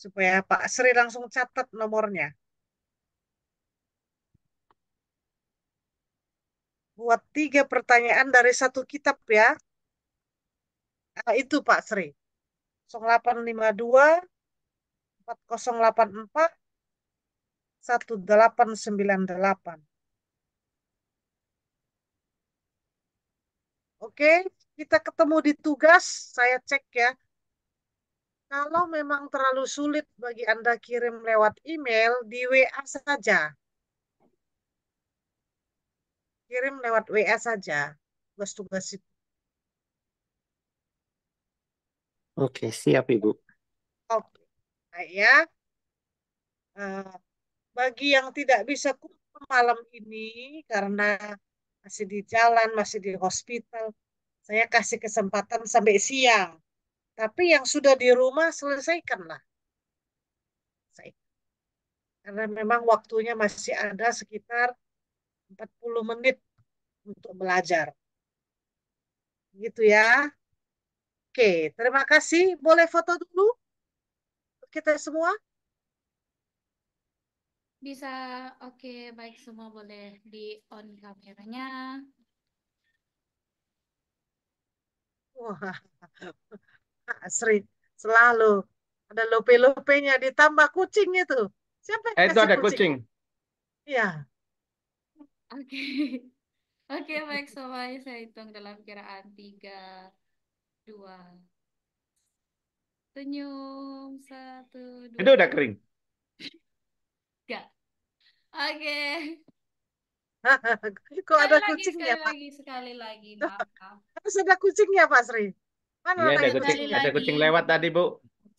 supaya Pak Sri langsung catat nomornya. Buat 3 pertanyaan dari satu kitab ya. Nah, itu Pak Sri. 0852 4084 1898. Oke, kita ketemu di tugas. Saya cek ya. Kalau memang terlalu sulit bagi Anda kirim lewat email, di WA saja. Kirim lewat WA saja. Tugas-tugas itu. Oke, siap Ibu. Oke. Baik ya. Eh, bagi yang tidak bisa kumpul malam ini karena masih di jalan, masih di hospital, saya kasih kesempatan sampai siang. Tapi yang sudah di rumah selesaikanlah. Karena memang waktunya masih ada sekitar 40 menit untuk belajar. Gitu ya. Oke, terima kasih. Boleh foto dulu kita semua? Bisa, oke, baik semua boleh di on kameranya. Wah, Sri selalu ada lope-lopenya ditambah kucing itu. Siapa yang Itu kasih ada kucing? kucing. Ya, Oke, oke, baik semuanya saya hitung dalam kiraan 3, 2, senyum, 1, Itu 2, udah kering. 3. Oke, kok ada kucingnya, Pak? sekali lagi, maaf. Harus ada kucingnya, Pak Sri. Mana Iya, lagi Sekali kucingnya? ada kucing lagi, lewat tadi, Bu.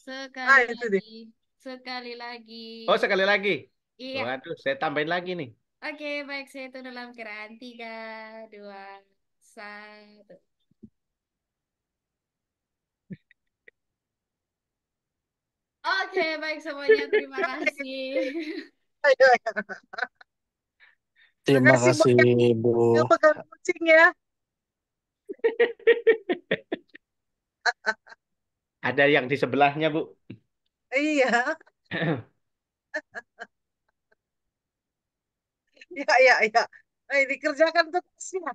sekali Itu dia. lagi, sekali lagi. Oh, sekali lagi. Iya, Waduh, saya tambahin lagi nih. oke, baik saya hitung dalam kiraan 3, 2, 1. Oke, baik semuanya, terima kasih. Ayo, ayo. Terima Terima kasih buat kasih Bu. yang pegang kucing ya. Ada yang di sebelahnya, Bu. Iya, ya, ya, ya. Dikerjakan tugasnya.